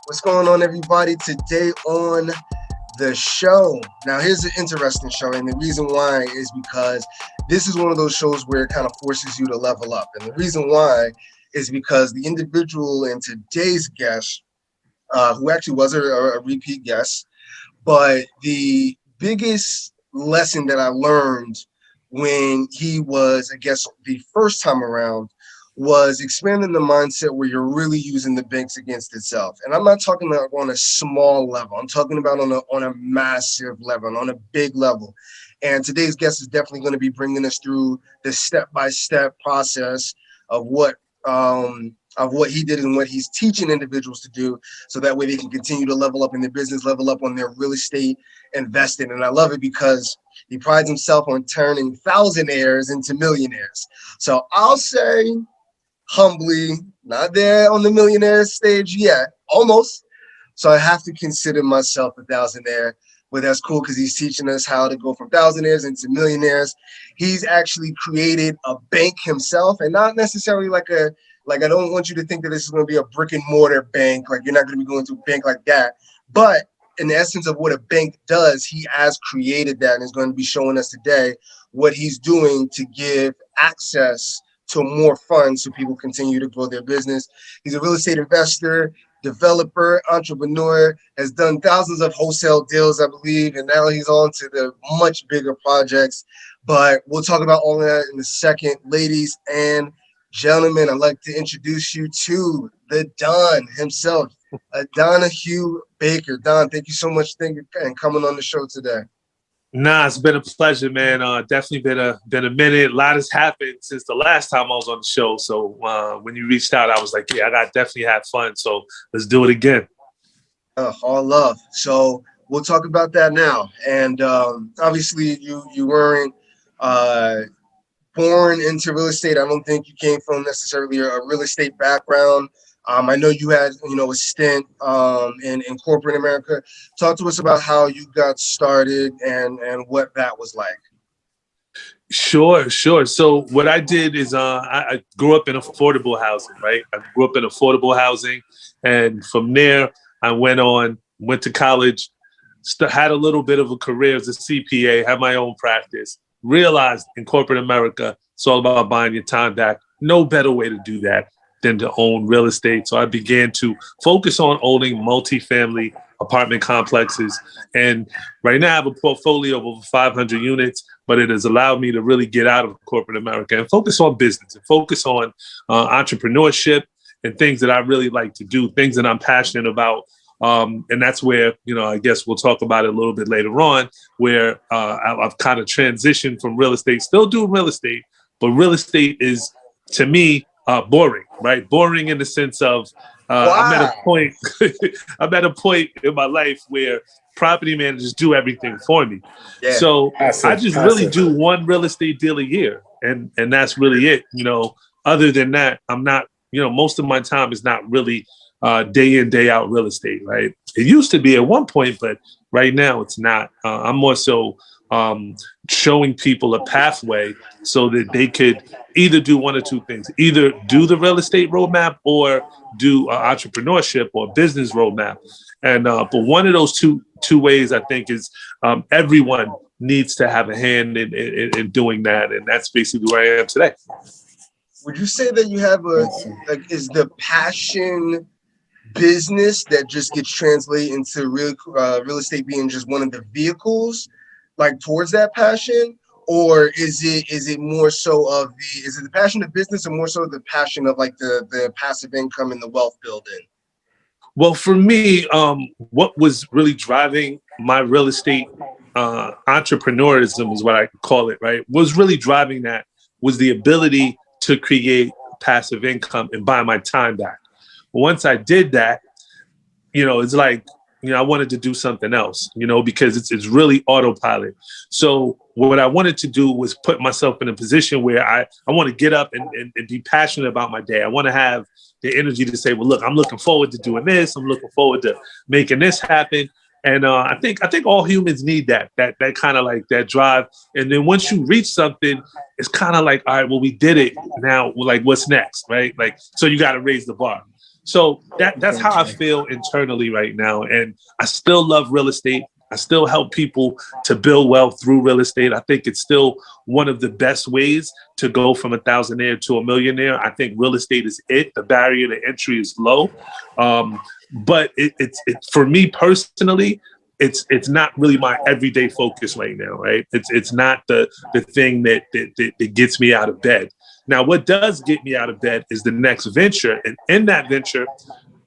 What's going on, everybody? Today on the show. Now, here's an interesting show, and the reason why is because this is one of those shows where it kind of forces you to level up. And the reason why is because the individual in today's guest, who actually was a repeat guest, but the biggest lesson that I learned when he was, I guess, the first time around was expanding the mindset where you're really using the banks against itself. And I'm not talking about on a small level. I'm talking about on a massive level, on a big level. And today's guest is definitely going to be bringing us through the step-by-step process of what he did and what he's teaching individuals to do, so that way they can continue to level up in their business, level up on their real estate investing. And I love it because he prides himself on turning thousandaires into millionaires. So I'll say humbly, not there on the millionaire stage yet, almost. So I have to consider myself a thousandaire, but that's cool because he's teaching us how to go from thousandaires into millionaires. He's actually created a bank himself, and not necessarily like I don't want you to think that this is going to be a brick and mortar bank. Like, you're not going to be going to a bank like that. But in the essence of what a bank does, he has created that and is going to be showing us today what he's doing to give access to more funds so people continue to grow their business. He's a real estate investor, developer, entrepreneur, has done thousands of wholesale deals, I believe, and now he's on to the much bigger projects. But we'll talk about all of that in a second. Ladies and gentlemen, I'd like to introduce you to the Don himself, Donahue Baker. Don, thank you so much for coming on the show today. Nah, it's been a pleasure, man. Definitely been a minute. A lot has happened since the last time I was on the show. So when you reached out, I was like, yeah, I got definitely had fun. So let's do it again. All love. So we'll talk about that now. And obviously, you weren't born into real estate. I don't think you came from necessarily a real estate background. I know you had, a stint in corporate America. Talk to us about how you got started and what that was like. Sure. So what I did is I grew up in affordable housing, right? I grew up in affordable housing. And from there, I went to college, had a little bit of a career as a CPA, had my own practice, realized in corporate America, it's all about buying your time back. No better way to do that than to own real estate. So I began to focus on owning multifamily apartment complexes. And right now I have a portfolio of over 500 units, but it has allowed me to really get out of corporate America and focus on business and focus on entrepreneurship and things that I really like to do, things that I'm passionate about. And that's where, I guess we'll talk about it a little bit later on, where I've kind of transitioned from real estate, still doing real estate, but real estate is, to me, boring, right? Boring in the sense of I'm at a point in my life where property managers do everything for me. Yeah. So I just really do one real estate deal a year, and that's really it. Other than that, I'm not, most of my time is not really day in, day out real estate, right? It used to be at one point, but right now it's not. I'm more so showing people a pathway so that they could either do one or two things, either do the real estate roadmap or do entrepreneurship or business roadmap. And but one of those two ways, I think, is everyone needs to have a hand in doing that. And that's basically where I am today. Would you say that you have is the passion business that just gets translated into real estate being just one of the vehicles, like, towards that passion? Or is it more so of the passion of business, or more so the passion of like the passive income and the wealth building? Well, for me, what was really driving my real estate entrepreneurism is what I call it, right? Was really driving that was the ability to create passive income and buy my time back. Once I did that, it's like, I wanted to do something else, because it's really autopilot. So what I wanted to do was put myself in a position where I want to get up and be passionate about my day. I want to have the energy to say, well, look, I'm looking forward to doing this. I'm looking forward to making this happen. And I think all humans need that kind of like that drive. And then once you reach something, it's kind of like, all right, well, we did it. Now, like, what's next, right? Like, so you got to raise the bar. So that's how I feel internally right now. And I still love real estate. I still help people to build wealth through real estate. I think it's still one of the best ways to go from a thousandaire to a millionaire. I think real estate is it. The barrier to entry is low. But it's for me personally, it's not really my everyday focus right now, right? It's not the thing that gets me out of bed. Now, what does get me out of bed is the next venture. And in that venture,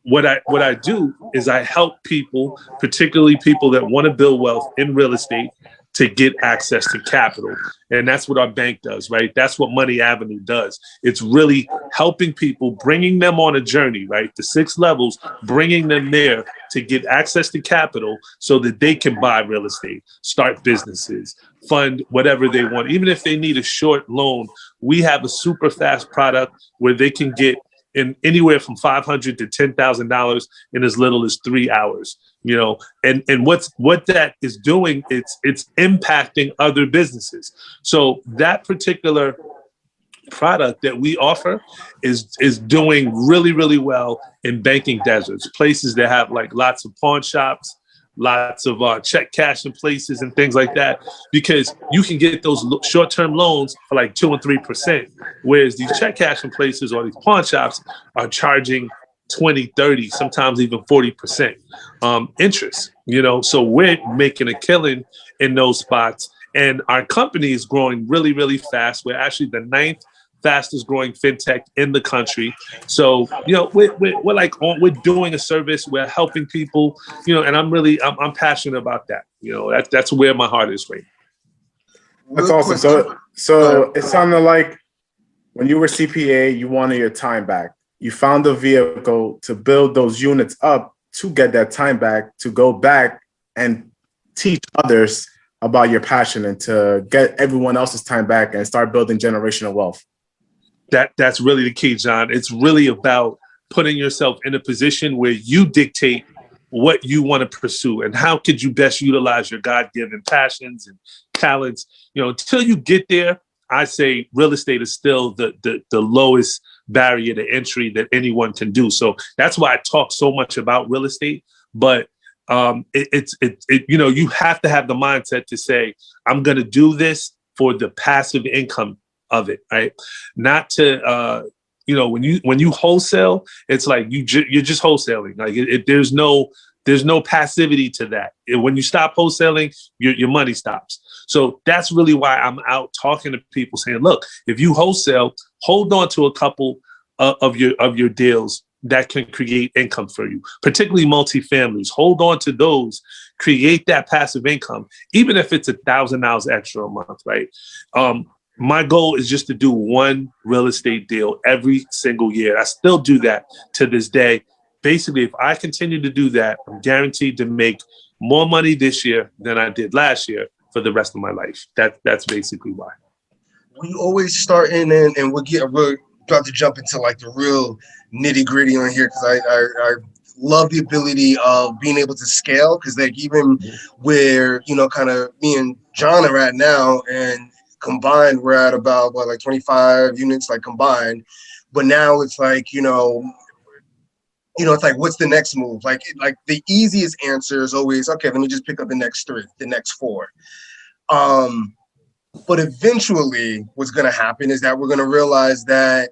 what I do is I help people, particularly people that want to build wealth in real estate, to get access to capital. And that's what our bank does, right? That's what Money Avenue does. It's really helping people, bringing them on a journey, right? The 6 levels, bringing them there to get access to capital so that they can buy real estate, start businesses, fund whatever they want. Even if they need a short loan, we have a super fast product where they can get in anywhere from $500 to $10,000 in as little as 3 hours. You know, and what that is doing, it's impacting other businesses. So that particular product that we offer is doing really, really well in banking deserts, places that have like lots of pawn shops, lots of check cashing places and things like that, because you can get those short-term loans for like 2 and 3%, whereas these check cashing places or these pawn shops are charging 20, 30, sometimes even 40% interest, you know. So we're making a killing in those spots. And our company is growing really, really fast. We're actually the 9th fastest growing fintech in the country. So, you know, we're doing a service, we're helping people, you know, and I'm passionate about that. You know, that's where my heart is right now. That's awesome. So it sounded like when you were CPA, you wanted your time back. You found a vehicle to build those units up to get that time back, to go back and teach others about your passion and to get everyone else's time back and start building generational wealth. That's really the key, John. It's really about putting yourself in a position where you dictate what you want to pursue and how could you best utilize your God-given passions and talents. You know, until you get there, I say real estate is still the lowest barrier to entry that anyone can do. So that's why I talk so much about real estate. But you know, you have to have the mindset to say, I'm going to do this for the passive income of it, right? Not to you know, when you wholesale, it's like you're just wholesaling. Like there's no passivity to that. When you stop wholesaling, your money stops. So that's really why I'm out talking to people saying, look, if you wholesale, hold on to a couple of your deals that can create income for you, particularly multifamilies. Hold on to those, create that passive income, even if it's $1,000 extra a month, right? My goal is just to do one real estate deal every single year. I still do that to this day. Basically, if I continue to do that, I'm guaranteed to make more money this year than I did last year for the rest of my life. That's basically why. We always start in and we're about to jump into like the real nitty gritty on here, because I love the ability of being able to scale, because like even where, you know, kind of me and John are at now, and combined we're at about like 25 units like combined, but now it's like, you know, it's like, what's the next move? Like the easiest answer is always, okay, let me just pick up the next 3, the next 4. But eventually what's going to happen is that we're going to realize that,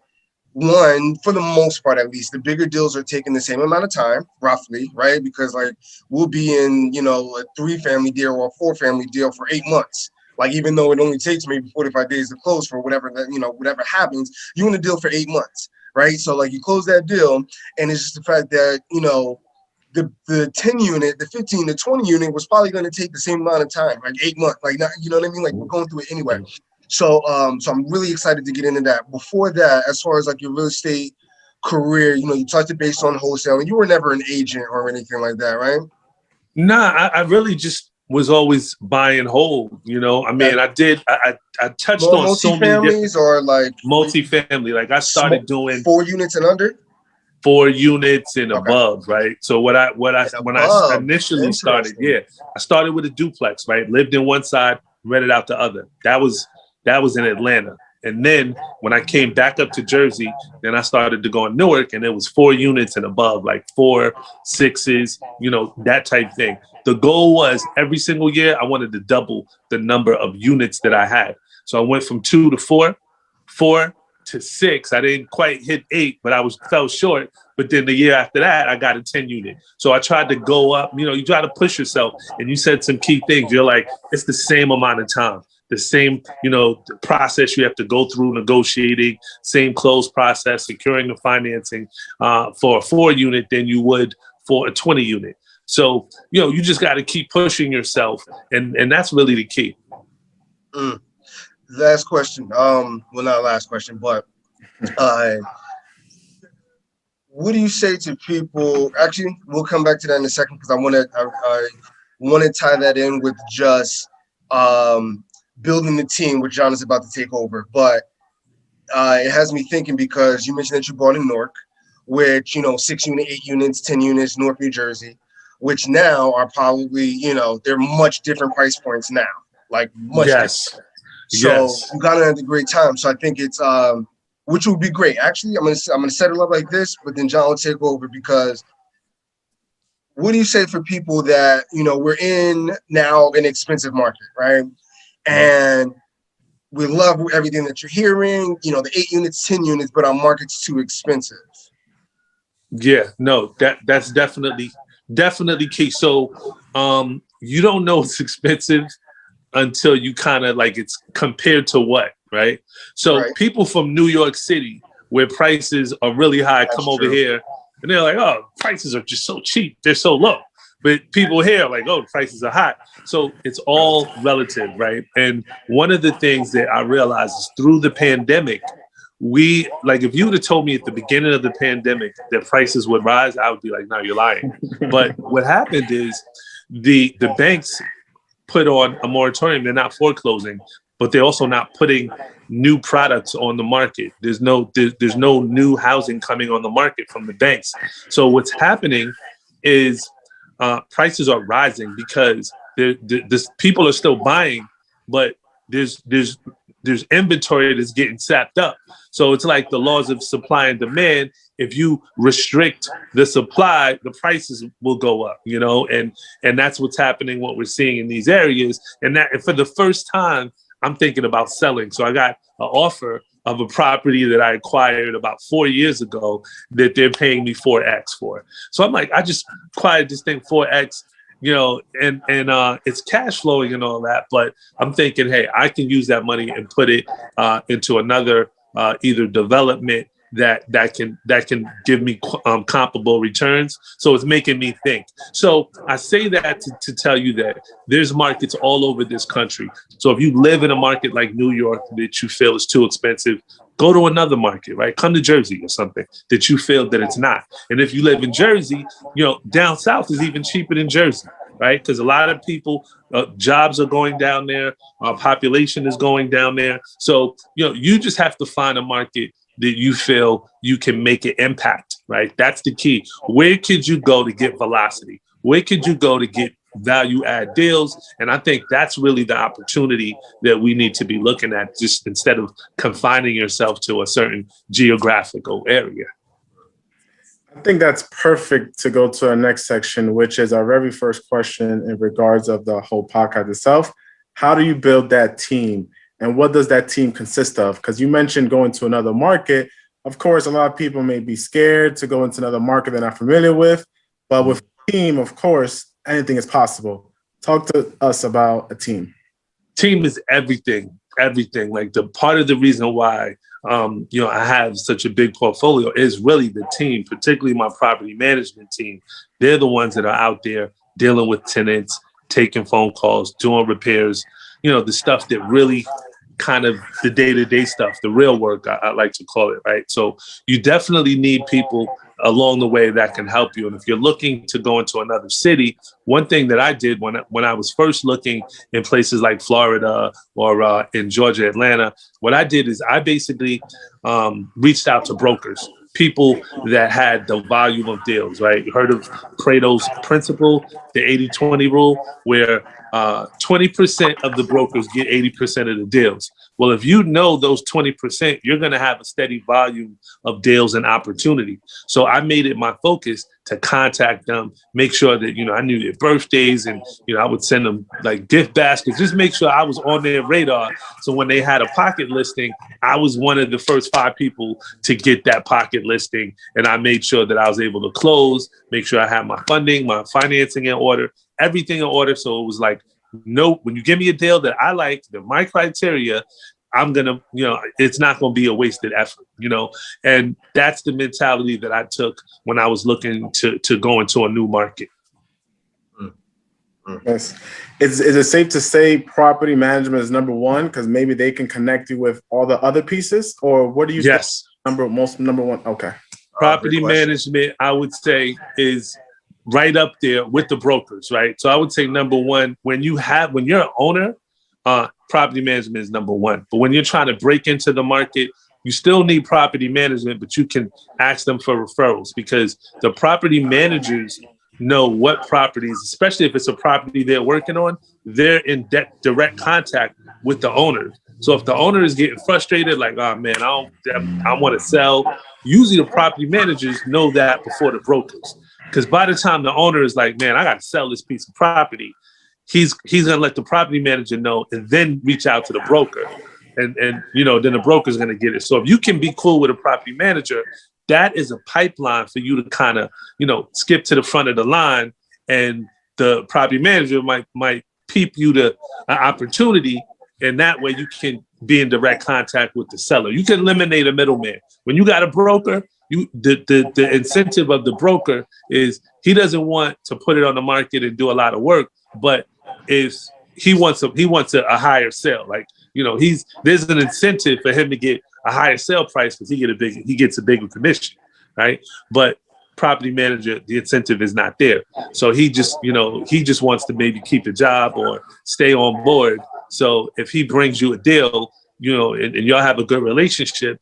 one, for the most part, at least, the bigger deals are taking the same amount of time, roughly, right? Because like we'll be in, you know, a 3-family deal or a 4-family deal for 8 months. Like, even though it only takes maybe 45 days to close for whatever, you know, whatever happens, you're in a deal for 8 months, right? So like you close that deal, and it's just the fact that, you know, the 10 unit, the 15, the 20 unit was probably going to take the same amount of time, like 8 months, like, not, you know what I mean? Like, we're going through it anyway. So, so I'm really excited to get into that. Before that, as far as like your real estate career, you know, you touched it based on wholesaling. You were never an agent or anything like that, right? Nah, I really just was always buy and hold, you know. I mean, I touched on so many multifamilies or like multifamily. Like I started doing 4 units and under. 4 units and above, right? So when I initially started, I started with a duplex, right? Lived in one side, rented out the other. That was in Atlanta. And then when I came back up to Jersey, then I started to go in Newark, and it was 4 units and above, like 4, 6s, that type thing. The goal was every single year I wanted to double the number of units that I had. So I went from 2 to 4, 4 to 6. I didn't quite hit 8, but fell short. But then the year after that, I got a 10 unit. So I tried to go up. You try to push yourself. And you said some key things. You're like, it's the same amount of time, the same, the process you have to go through negotiating, same close process, securing the financing for a 4 unit than you would for a 20 unit. So, you just got to keep pushing yourself. And that's really the key. Last question. Well, not last question, but what do you say to people? Actually, we'll come back to that in a second because I want to tie that in with just building the team, which John is about to take over. But it has me thinking because you mentioned that you bought in Newark, which 6 unit, 8 units, 10 units, North New Jersey, which now are probably they're much different price points now, like much different. So you got it at a great time. So I think it's which would be great. Actually, I'm gonna set it up like this, but then John will take over because what do you say for people that we're in now an expensive market, right? And we love everything that you're hearing, the 8 units, 10 units, but our market's too expensive. Yeah, no, that's definitely key. So you don't know it's expensive until you kind of like it's compared to what, right? So people from New York City, where prices are really high, come over here and they're like, oh, prices are just so cheap. They're so low. But people here are like, oh, the prices are high. So it's all relative, right? And one of the things that I realized is through the pandemic, if you would have told me at the beginning of the pandemic that prices would rise, I would be like, no, you're lying. But what happened is the banks put on a moratorium. They're not foreclosing, but they're also not putting new products on the market. There's no new housing coming on the market from the banks. So what's happening is prices are rising because people are still buying, but there's inventory that's getting sapped up. So it's like the laws of supply and demand. If you restrict the supply, the prices will go up, and that's what's happening, what we're seeing in these areas. And that for the first time, I'm thinking about selling. So I got an offer of a property that I acquired about 4 years ago that they're paying me 4X for. So I'm like, I just acquired this thing 4X, and it's cash flowing and all that. But I'm thinking, hey, I can use that money and put it into another either development that can give me comparable returns. So it's making me think. So I say that to tell you that there's markets all over this country. So if you live in a market like New York that you feel is too expensive, go to another market, right? Come to Jersey or something that you feel that it's not. And if you live in Jersey, down south is even cheaper than Jersey, right? Because a lot of people, jobs are going down there, our population is going down there. So, you just have to find a market that you feel you can make an impact, right? That's the key. Where could you go to get velocity? Where could you go to get value add deals? And I think that's really the opportunity that we need to be looking at, just instead of confining yourself to a certain geographical area. I think that's perfect to go to our next section, which is our very first question in regards of the whole podcast itself. How do you build that team? And what does that team consist of? Because you mentioned going to another market. Of course, a lot of people may be scared to go into another market they're not familiar with. But with a team, of course, anything is possible. Talk to us about a team. Team is everything. Like the part of the reason why I have such a big portfolio is really the team, particularly my property management team. They're the ones that are out there dealing with tenants, taking phone calls, doing repairs, the stuff that really kind of the day-to-day stuff, the real work, I like to call it, right? So you definitely need people along the way that can help you. And if you're looking to go into another city, one thing that I did when I was first looking in places like Florida or in Georgia, Atlanta, what I did is I basically reached out to brokers, people that had the volume of deals, right? You heard of Pareto's principle, the 80-20 rule, where 20% of the brokers get 80% of the deals. Well, if you know those 20%, you're going to have a steady volume of deals and opportunity. So I made it my focus to contact them, make sure that, I knew their birthdays, and, I would send them like gift baskets, just make sure I was on their radar. So when they had a pocket listing, I was one of the first 5 people to get that pocket listing. And I made sure that I was able to close, make sure I had my funding, my financing in order, everything in order. So it was like, no, when you give me a deal that I like, that my criteria, I'm going to, it's not going to be a wasted effort, and that's the mentality that I took when I was looking to go into a new market. Yes. Is it safe to say property management is number one because maybe they can connect you with all the other pieces, or what do you think? Number one? Okay. Property management, I would say, is right up there with the brokers, right? So I would say number one, when you're an owner, property management is number one. But when you're trying to break into the market, you still need property management, but you can ask them for referrals because the property managers know what properties, especially if it's a property they're working on, they're in direct contact with the owner. So if the owner is getting frustrated, like, oh man, I want to sell, usually the property managers know that before the brokers. Because by the time the owner is like, man, I got to sell this piece of property, he's going to let the property manager know and then reach out to the broker. And then the broker's going to get it. So if you can be cool with a property manager, that is a pipeline for you to kind of, skip to the front of the line. And the property manager might peep you to an opportunity. And that way you can be in direct contact with the seller. You can eliminate a middleman. When you got a broker, the incentive of the broker is he doesn't want to put it on the market and do a lot of work, but if he wants a higher sale, like, there's an incentive for him to get a higher sale price because he gets a bigger commission, right? But property manager, the incentive is not there. So he just wants to maybe keep the job or stay on board. So if he brings you a deal, and y'all have a good relationship,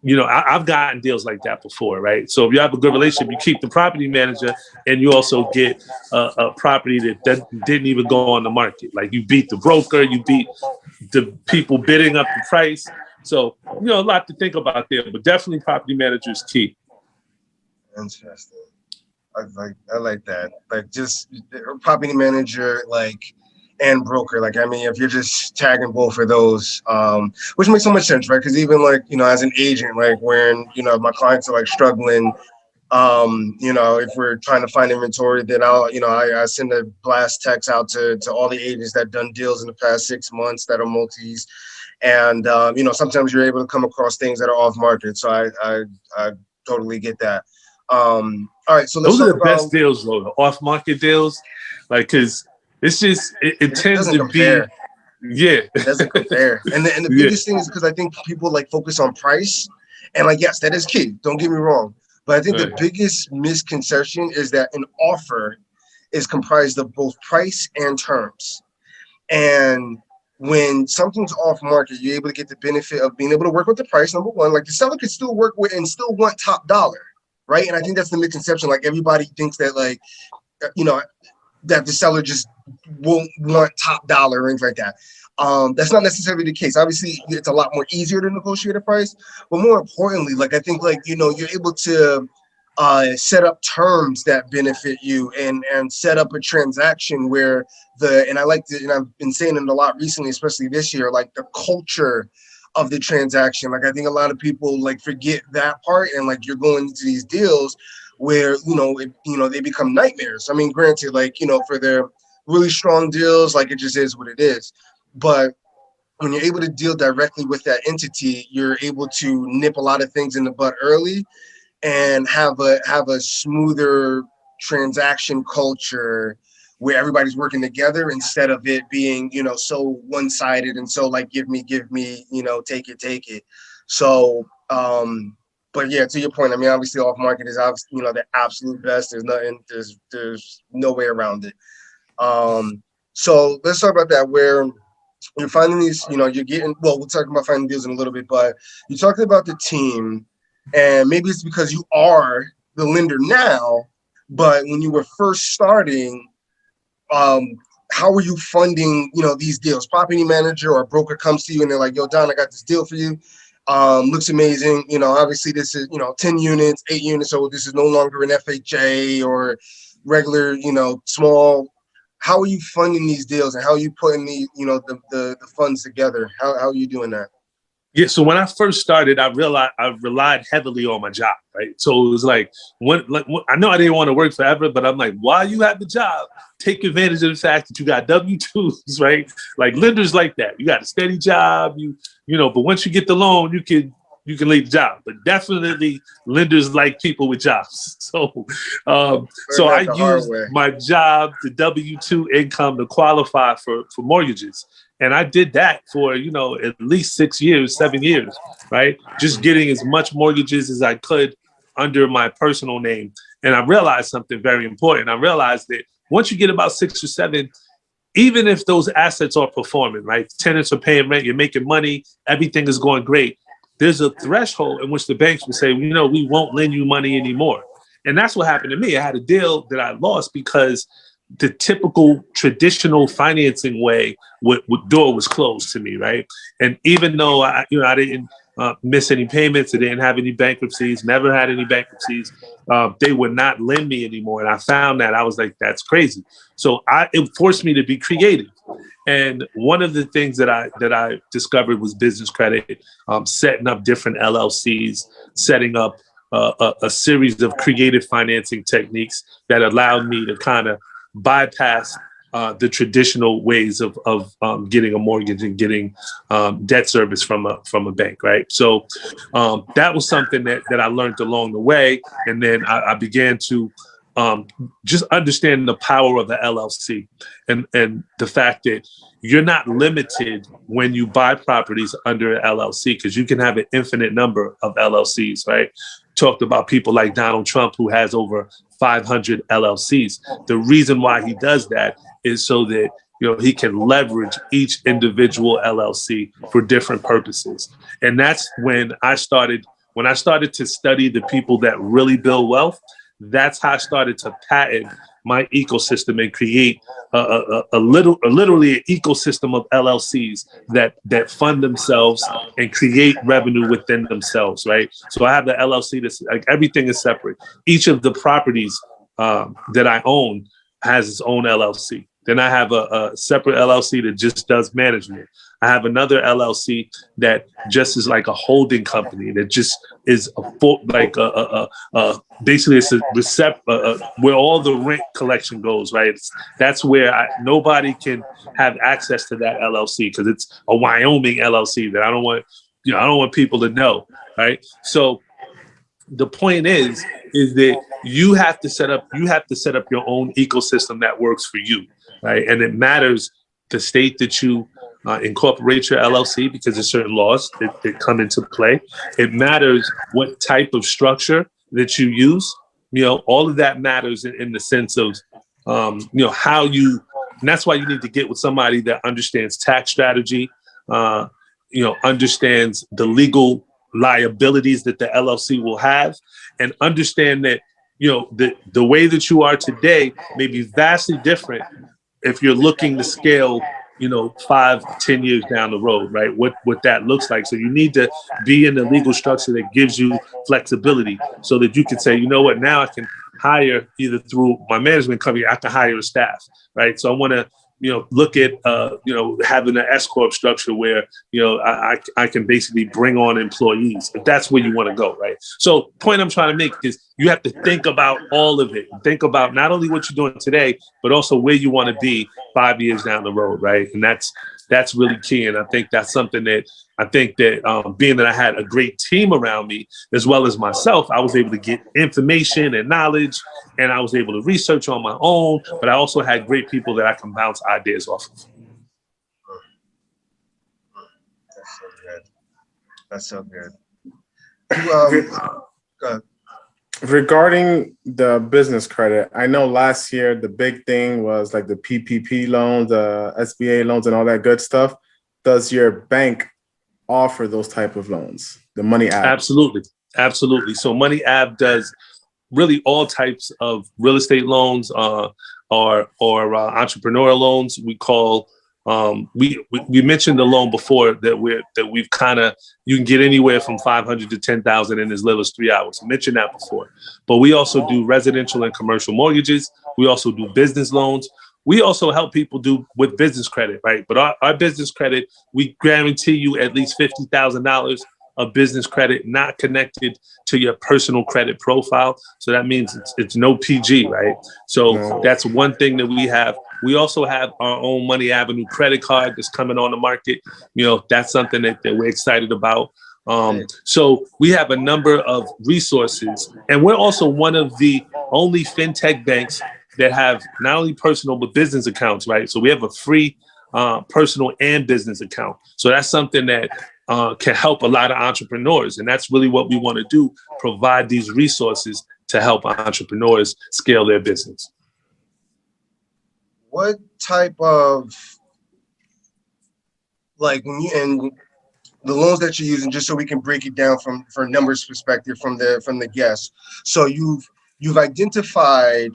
I've gotten deals like that before, right? So if you have a good relationship, you keep the property manager and you also get a property that didn't even go on the market. Like you beat the broker, you beat the people bidding up the price. So, a lot to think about there, but definitely property manager is key. Interesting. I like that. Like just property manager, and broker. If you're just tagging both of those, which makes so much sense, right? Because even as an agent, when, my clients are struggling, if we're trying to find inventory, then I send a blast text out to all the agents that done deals in the past 6 months that are multis. And, sometimes you're able to come across things that are off market. So I totally get that. All right. So let's those are the best deals, though, the off market deals, because it's just, it tends to compare. It doesn't compare. And the biggest thing is because I think people focus on price, and yes, that is key. Don't get me wrong. But I think the biggest misconception is that an offer is comprised of both price and terms. And when something's off market, you're able to get the benefit of being able to work with the price, number one. The seller could still work with and still want top dollar, right? And I think that's the misconception. Everybody thinks that that the seller just won't want top dollar or anything like that. That's not necessarily the case. Obviously, it's a lot more easier to negotiate a price, but more importantly, I think you're able to set up terms that benefit you and set up a transaction where and I've been saying it a lot recently, especially this year, the culture of the transaction. I think a lot of people forget that part, and you're going into these deals where they become nightmares. I mean, granted, for their really strong deals, it just is what it is. But when you're able to deal directly with that entity, you're able to nip a lot of things in the bud early and have a smoother transaction culture where everybody's working together instead of it being so one-sided and so give me, take it. So but yeah, to your point, obviously off market is obviously the absolute best. There's no way around it. So let's talk about that, where you're finding these, you're getting, we'll talk about finding deals in a little bit, but you're talking about the team, and maybe it's because you are the lender now, but when you were first starting, how are you funding, these deals? Property manager or a broker comes to you and they're like, yo, Don, I got this deal for you. Looks amazing. Obviously this is, 10 units, 8 units. So this is no longer an FHA or regular, small. How are you funding these deals and how are you putting the funds together? How are you doing that? Yeah, so when I first started, I realized I relied heavily on my job, right? So it was like, I know I didn't want to work forever, but I'm like, while you have the job, take advantage of the fact that you got W-2s, right? Like lenders like that. You got a steady job, but once you get the loan, you can leave the job. But definitely lenders like people with jobs. So I used my job, the W-2 income to qualify for mortgages. And I did that for, at least 6 years, 7 years, right? Just getting as much mortgages as I could under my personal name. And I realized something very important. I realized that once you get about 6 or 7, even if those assets are performing, right? Tenants are paying rent, you're making money, everything is going great. There's a threshold in which the banks will say, we won't lend you money anymore. And that's what happened to me. I had a deal that I lost because the typical traditional financing way door was closed to me, right? And even though I didn't miss any payments, I didn't have any bankruptcies, never had any bankruptcies, they would not lend me anymore. And I found that I was like, that's crazy. So it forced me to be creative. And one of the things that I discovered was business credit, setting up different LLCs, setting up a series of creative financing techniques that allowed me to kind of bypass the traditional ways of getting a mortgage and getting debt service from a bank, right? So that was something that I learned along the way, and then I began to just understand the power of the LLC and the fact that you're not limited when you buy properties under an LLC because you can have an infinite number of LLCs, right? Talked about people like Donald Trump, who has over 500 LLCs. The reason why he does that is so that he can leverage each individual LLC for different purposes. And that's when I started to study the people that really build wealth. That's how I started to patent my ecosystem and create literally an ecosystem of LLCs that fund themselves and create revenue within themselves, right? So I have the LLC that's like everything is separate. Each of the properties that I own has its own LLC. Then I have a separate LLC that just does management. I have another LLC that just is like a holding company that just is basically it's a where all the rent collection goes, right? That's where nobody can have access to that LLC because it's a Wyoming LLC that I don't want people to know, right? So the point is that you have to set up your own ecosystem that works for you, right? And it matters the state that you incorporate your LLC because there's certain laws that come into play. It matters what type of structure that you use. All of that matters in the sense of how you. And that's why you need to get with somebody that understands tax strategy, understands the legal liabilities that the LLC will have, and understand that the way that you are today may be vastly different if you're looking to scale 5-10 years down the road, right? What that looks like. So you need to be in the legal structure that gives you flexibility so that you can say, what, now I can hire either through my management company, I can hire a staff, right? So I want to look at having an S corp structure where I can basically bring on employees if that's where you want to go, right? So point I'm trying to make is you have to think about all of it. Think about not only what you're doing today, but also where you want to be 5 years down the road, right? And that's really key. And I think that's something that being that I had a great team around me as well as myself, I was able to get information and knowledge, and I was able to research on my own. But I also had great people that I can bounce ideas off of. That's so good. Go ahead. Regarding the business credit, I know last year the big thing was like the PPP loans, the SBA loans, and all that good stuff. Does your bank offer those type of loans? The Money app? Absolutely. So Money app does really all types of real estate loans, or entrepreneurial loans. We call we mentioned the loan before that we've kind of, you can get anywhere from 500 to 10,000 in as little as 3 hours. I mentioned that before, but we also do residential and commercial mortgages. We also do business loans. We also help people do with business credit, right? But our business credit, we guarantee you at least $50,000 of business credit not connected to your personal credit profile. So that means it's no PG, right? So that's one thing that we have. We also have our own Money Avenue credit card that's coming on the market. That's something that we're excited about. So we have a number of resources, and we're also one of the only fintech banks that have not only personal but business accounts, right? So we have a free personal and business account. So that's something that can help a lot of entrepreneurs. And that's really what we want to do, provide these resources to help entrepreneurs scale their business. What type of, like, when you, and the loans that you're using, just so we can break it down for numbers perspective from the guests. So you've identified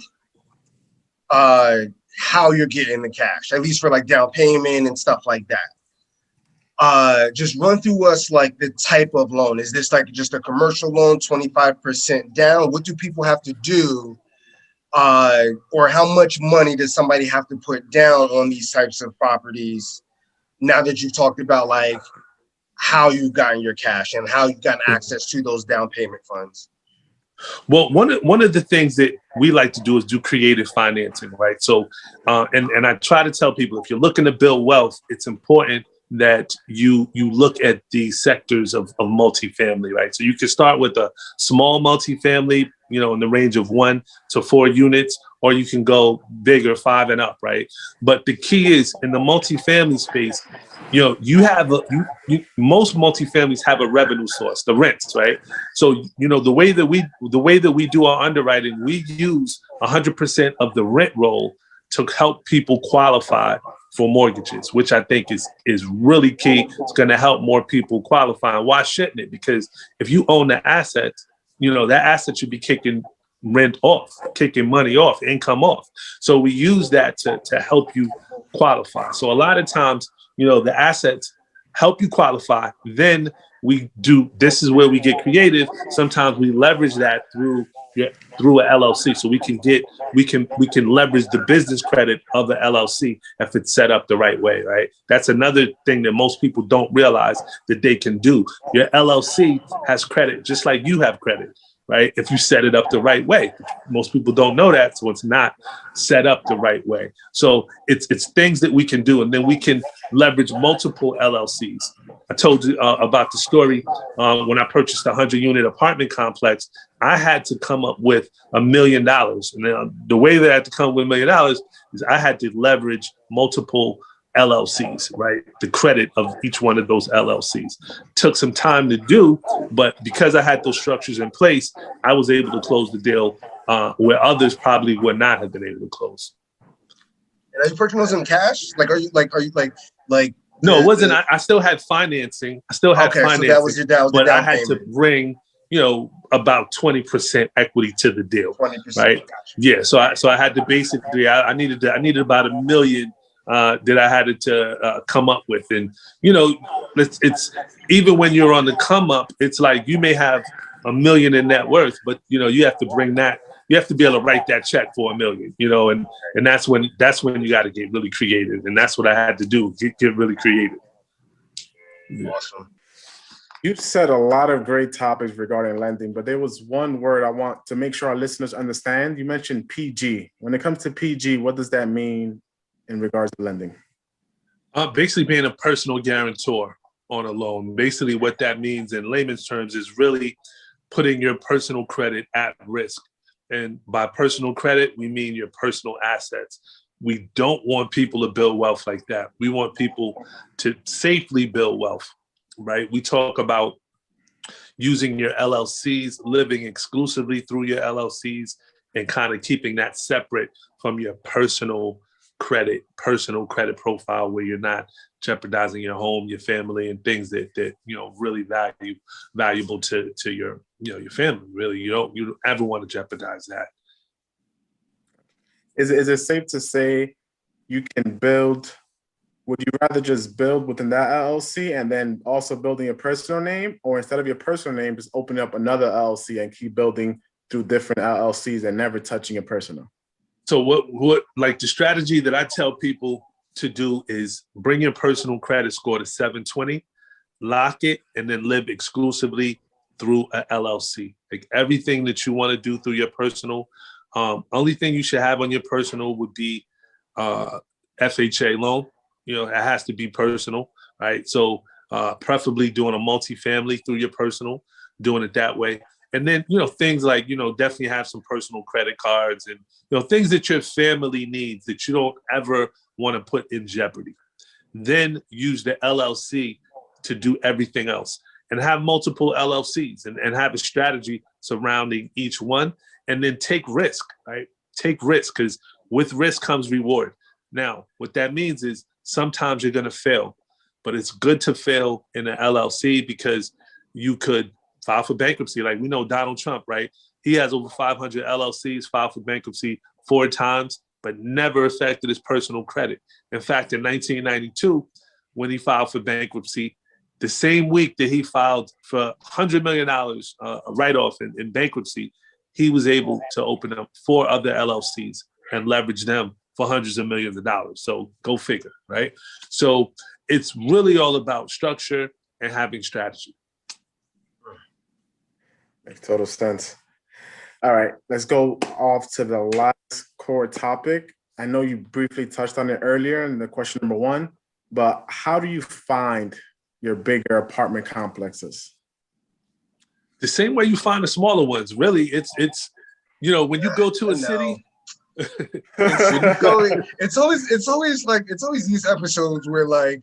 how you're getting the cash, at least for like down payment and stuff like that. Just run through us like the type of loan. Is this like just a commercial loan, 25% down? What do people have to do? Or how much money does somebody have to put down on these types of properties? Now that you've talked about like how you've gotten your cash and how you've gotten access to those down payment funds. Well, one of the things that we like to do is do creative financing, right? So, and I try to tell people, if you're looking to build wealth, it's important that you look at the sectors of multifamily, right? So you can start with a small multifamily, in the range of 1 to 4 units, or you can go bigger, 5 and up, right? But the key is in the multifamily space, you have most multifamilies have a revenue source, the rents, right? So the way that we do our underwriting, we use 100% of the rent roll to help people qualify for mortgages, which I think is really key. It's going to help more people qualify. And why shouldn't it? Because if you own the asset, that asset should be kicking rent off, kicking money off, income off. So we use that to help you qualify. So a lot of times, the assets help you qualify. Then this is where we get creative. Sometimes we leverage that through an LLC. So we can leverage the business credit of the LLC if it's set up the right way, right? That's another thing that most people don't realize that they can do. Your LLC has credit just like you have credit, right? If you set it up the right way. Most people don't know that, so it's not set up the right way. So it's things that we can do, and then we can leverage multiple LLCs. I told you about the story when I purchased a 100-unit apartment complex. I had to come up with $1 million. And the way that I had to come up with $1 million is I had to leverage multiple LLCs, right? The credit of each one of those LLCs. Took some time to do, but because I had those structures in place, I was able to close the deal where others probably would not have been able to close. And are you purchasing those in cash? Are you like? No, it wasn't. I still had financing. So that was the but I had to bring, about 20% equity to the deal, 20%, right? Gotcha. Yeah. So I had to basically, I needed about $1 million that I had to come up with. And, it's even when you're on the come up, it's like you may have $1 million in net worth, but, you have to bring that. You have to be able to write that check for $1 million, and that's when you got to get really creative. And that's what I had to do, get really creative. Awesome. You've said a lot of great topics regarding lending, but there was one word I want to make sure our listeners understand. You mentioned PG. When it comes to PG, what does that mean in regards to lending? Basically being a personal guarantor on a loan. Basically what that means in layman's terms is really putting your personal credit at risk. And by personal credit, we mean your personal assets. We don't want people to build wealth like that. We want people to safely build wealth, right? We talk about using your LLCs, living exclusively through your LLCs, and kind of keeping that separate from your personal personal credit profile where you're not jeopardizing your home, your family, and things that really valuable to your your family. Really, you don't ever want to jeopardize that. Is it safe to say you can build? Would you rather just build within that LLC and then also building your personal name, or instead of your personal name, just open up another LLC and keep building through different LLCs and never touching your personal? So what like the strategy that I tell people to do is bring your personal credit score to 720, lock it, and then live exclusively through a LLC. Like everything that you want to do through your personal, only thing you should have on your personal would be FHA loan. It has to be personal, right? So preferably doing a multifamily through your personal, doing it that way. And then, things like, definitely have some personal credit cards and, things that your family needs that you don't ever want to put in jeopardy. Then use the LLC to do everything else and have multiple LLCs and have a strategy surrounding each one. And then take risk, right? Take risk, because with risk comes reward. Now, what that means is sometimes you're going to fail, but it's good to fail in an LLC because you could file for bankruptcy. Like we know Donald Trump, right? He has over 500 LLCs, filed for bankruptcy 4 times, but never affected his personal credit. In fact, in 1992, when he filed for bankruptcy, the same week that he filed for $100 million write-off in bankruptcy, he was able to open up 4 other LLCs and leverage them for hundreds of millions of dollars. So go figure, right? So it's really all about structure and having strategy. Makes total sense. All right, let's go off to the last core topic. I know you briefly touched on it earlier in the question number 1, but how do you find your bigger apartment complexes? The same way you find the smaller ones. Really, it's when you go to a city. it's always these episodes where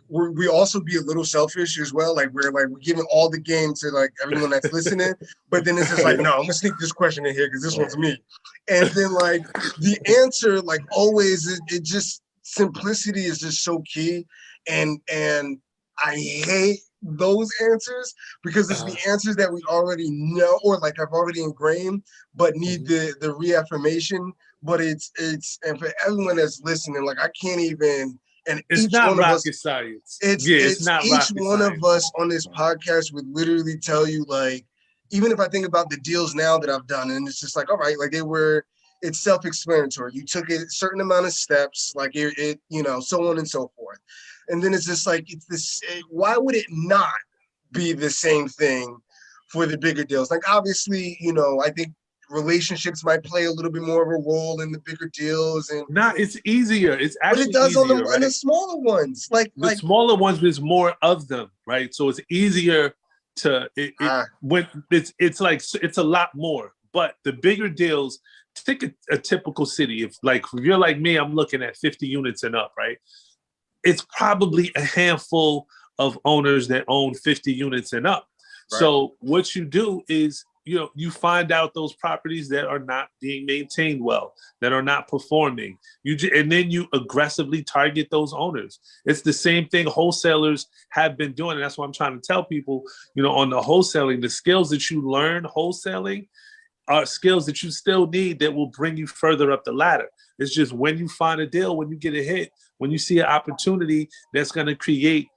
we also be a little selfish as well. We're giving all the game to everyone that's listening, but then it's just no, I'm gonna sneak this question in here because this one's me. And then the answer, always, it just simplicity is just so key. And I hate those answers because it's the answers that we already know or have already ingrained, but need the reaffirmation. But it's and for everyone that's listening, I can't even. And it's each not one of rocket us, science. It's not each one science. Of us on this podcast would literally tell you, even if I think about the deals now that I've done, and it's just all right, it's self-explanatory. You took a certain amount of steps, so on and so forth. And then it's just it's this. Why would it not be the same thing for the bigger deals? Obviously, I think relationships might play a little bit more of a role in the bigger deals, and it's easier. It's actually but it does easier, on the smaller ones. The smaller ones, there's more of them, right? So it's easier to when it's a lot more. But the bigger deals, take a typical city. If you're like me, I'm looking at 50 units and up, right? It's probably a handful of owners that own 50 units and up. Right. So what you do is, you find out those properties that are not being maintained well, that are not performing. And then you aggressively target those owners. It's the same thing wholesalers have been doing. And that's what I'm trying to tell people, on the wholesaling, the skills that you learn wholesaling are skills that you still need that will bring you further up the ladder. It's just when you find a deal, when you get a hit, when you see an opportunity that's going to create,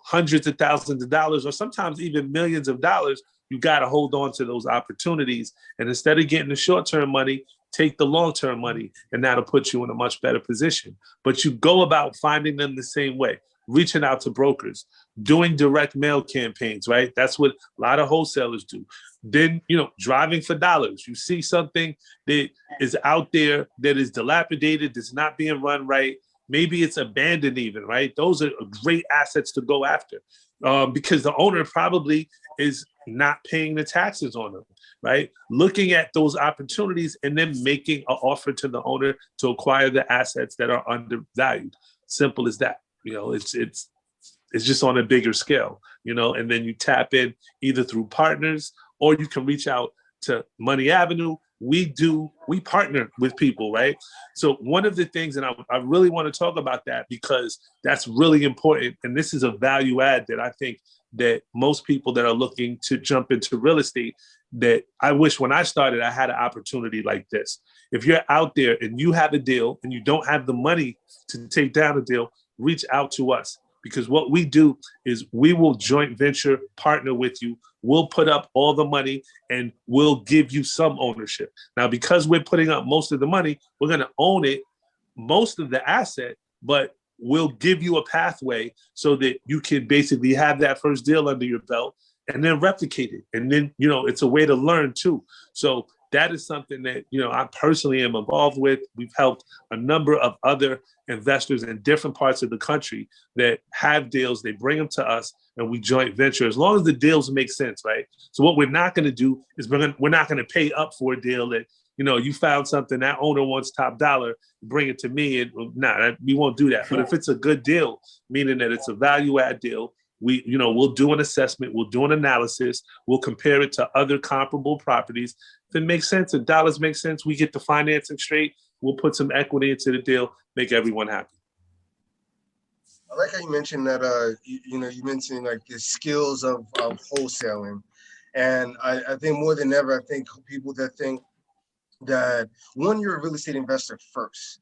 hundreds of thousands of dollars or sometimes even millions of dollars, you got to hold on to those opportunities. And instead of getting the short-term money, take the long-term money, and that'll put you in a much better position. But you go about finding them the same way, reaching out to brokers, doing direct mail campaigns, right? That's what a lot of wholesalers do. Then, driving for dollars. You see something that is out there that is dilapidated, that's not being run right. Maybe it's abandoned even, right? Those are great assets to go after because the owner probably is not paying the taxes on them, right? Looking at those opportunities and then making an offer to the owner to acquire the assets that are undervalued. Simple as that. It's just on a bigger scale, and then you tap in either through partners or you can reach out to Money Avenue, we partner with people, right? So one of the things, and I really want to talk about that because that's really important. And this is a value add that I think that most people that are looking to jump into real estate, that I wish when I started, I had an opportunity like this. If you're out there and you have a deal and you don't have the money to take down a deal, reach out to us. Because what we do is we will joint venture partner with you. We'll put up all the money and we'll give you some ownership. Now, because we're putting up most of the money, we're going to own it, most of the asset, but we'll give you a pathway so that you can basically have that first deal under your belt and then replicate it. And then, it's a way to learn too. So that is something that, I personally am involved with. We've helped a number of other investors in different parts of the country that have deals. They bring them to us and we joint venture as long as the deals make sense, right? So what we're not going to do is we're not going to pay up for a deal that, you found something, that owner wants top dollar, bring it to me. And we won't do that. But if it's a good deal, meaning that it's a value add deal, we'll do an assessment, we'll do an analysis, we'll compare it to other comparable properties. If it makes sense, if dollars make sense, we get the financing straight, we'll put some equity into the deal, make everyone happy. I like how you mentioned that, you mentioned like the skills of wholesaling. And I think more than ever, I think people that think that one, you're a real estate investor first.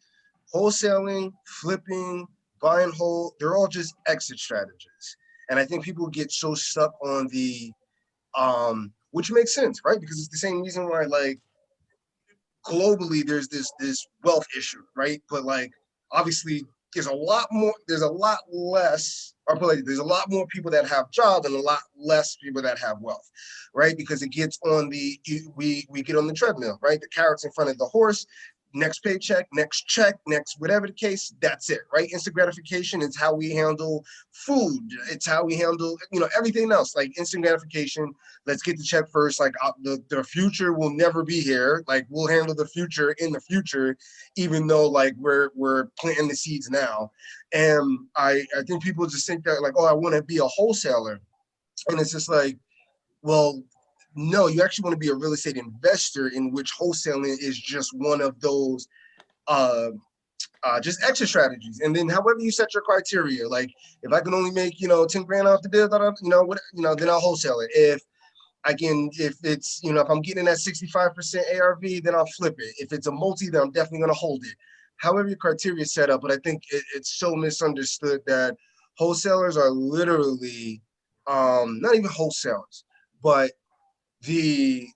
Wholesaling, flipping, buy and hold, they're all just exit strategies. And I think people get so stuck on the, which makes sense, right? Because it's the same reason why, like, globally there's this wealth issue, right? But like, obviously there's a lot less people that have jobs and a lot less people that have wealth, right? Because it gets on we get on the treadmill, right? The carrot's in front of the horse. Next paycheck, next check, next whatever the case, that's it, right? Instant gratification is how we handle food. It's how we handle, everything else. Like instant gratification, let's get the check first. Like the future will never be here. Like we'll handle the future in the future, even though like we're planting the seeds now. And I think people just think that like, oh, I want to be a wholesaler. And it's just like, well, no, you actually want to be a real estate investor, in which wholesaling is just one of those just extra strategies. And then however you set your criteria, like if I can only make, 10 grand off the deal, then I'll wholesale it. If it's, if I'm getting that 65% ARV, then I'll flip it. If it's a multi, then I'm definitely going to hold it. However your criteria is set up. But I think it's so misunderstood that wholesalers are literally, not even wholesalers, but the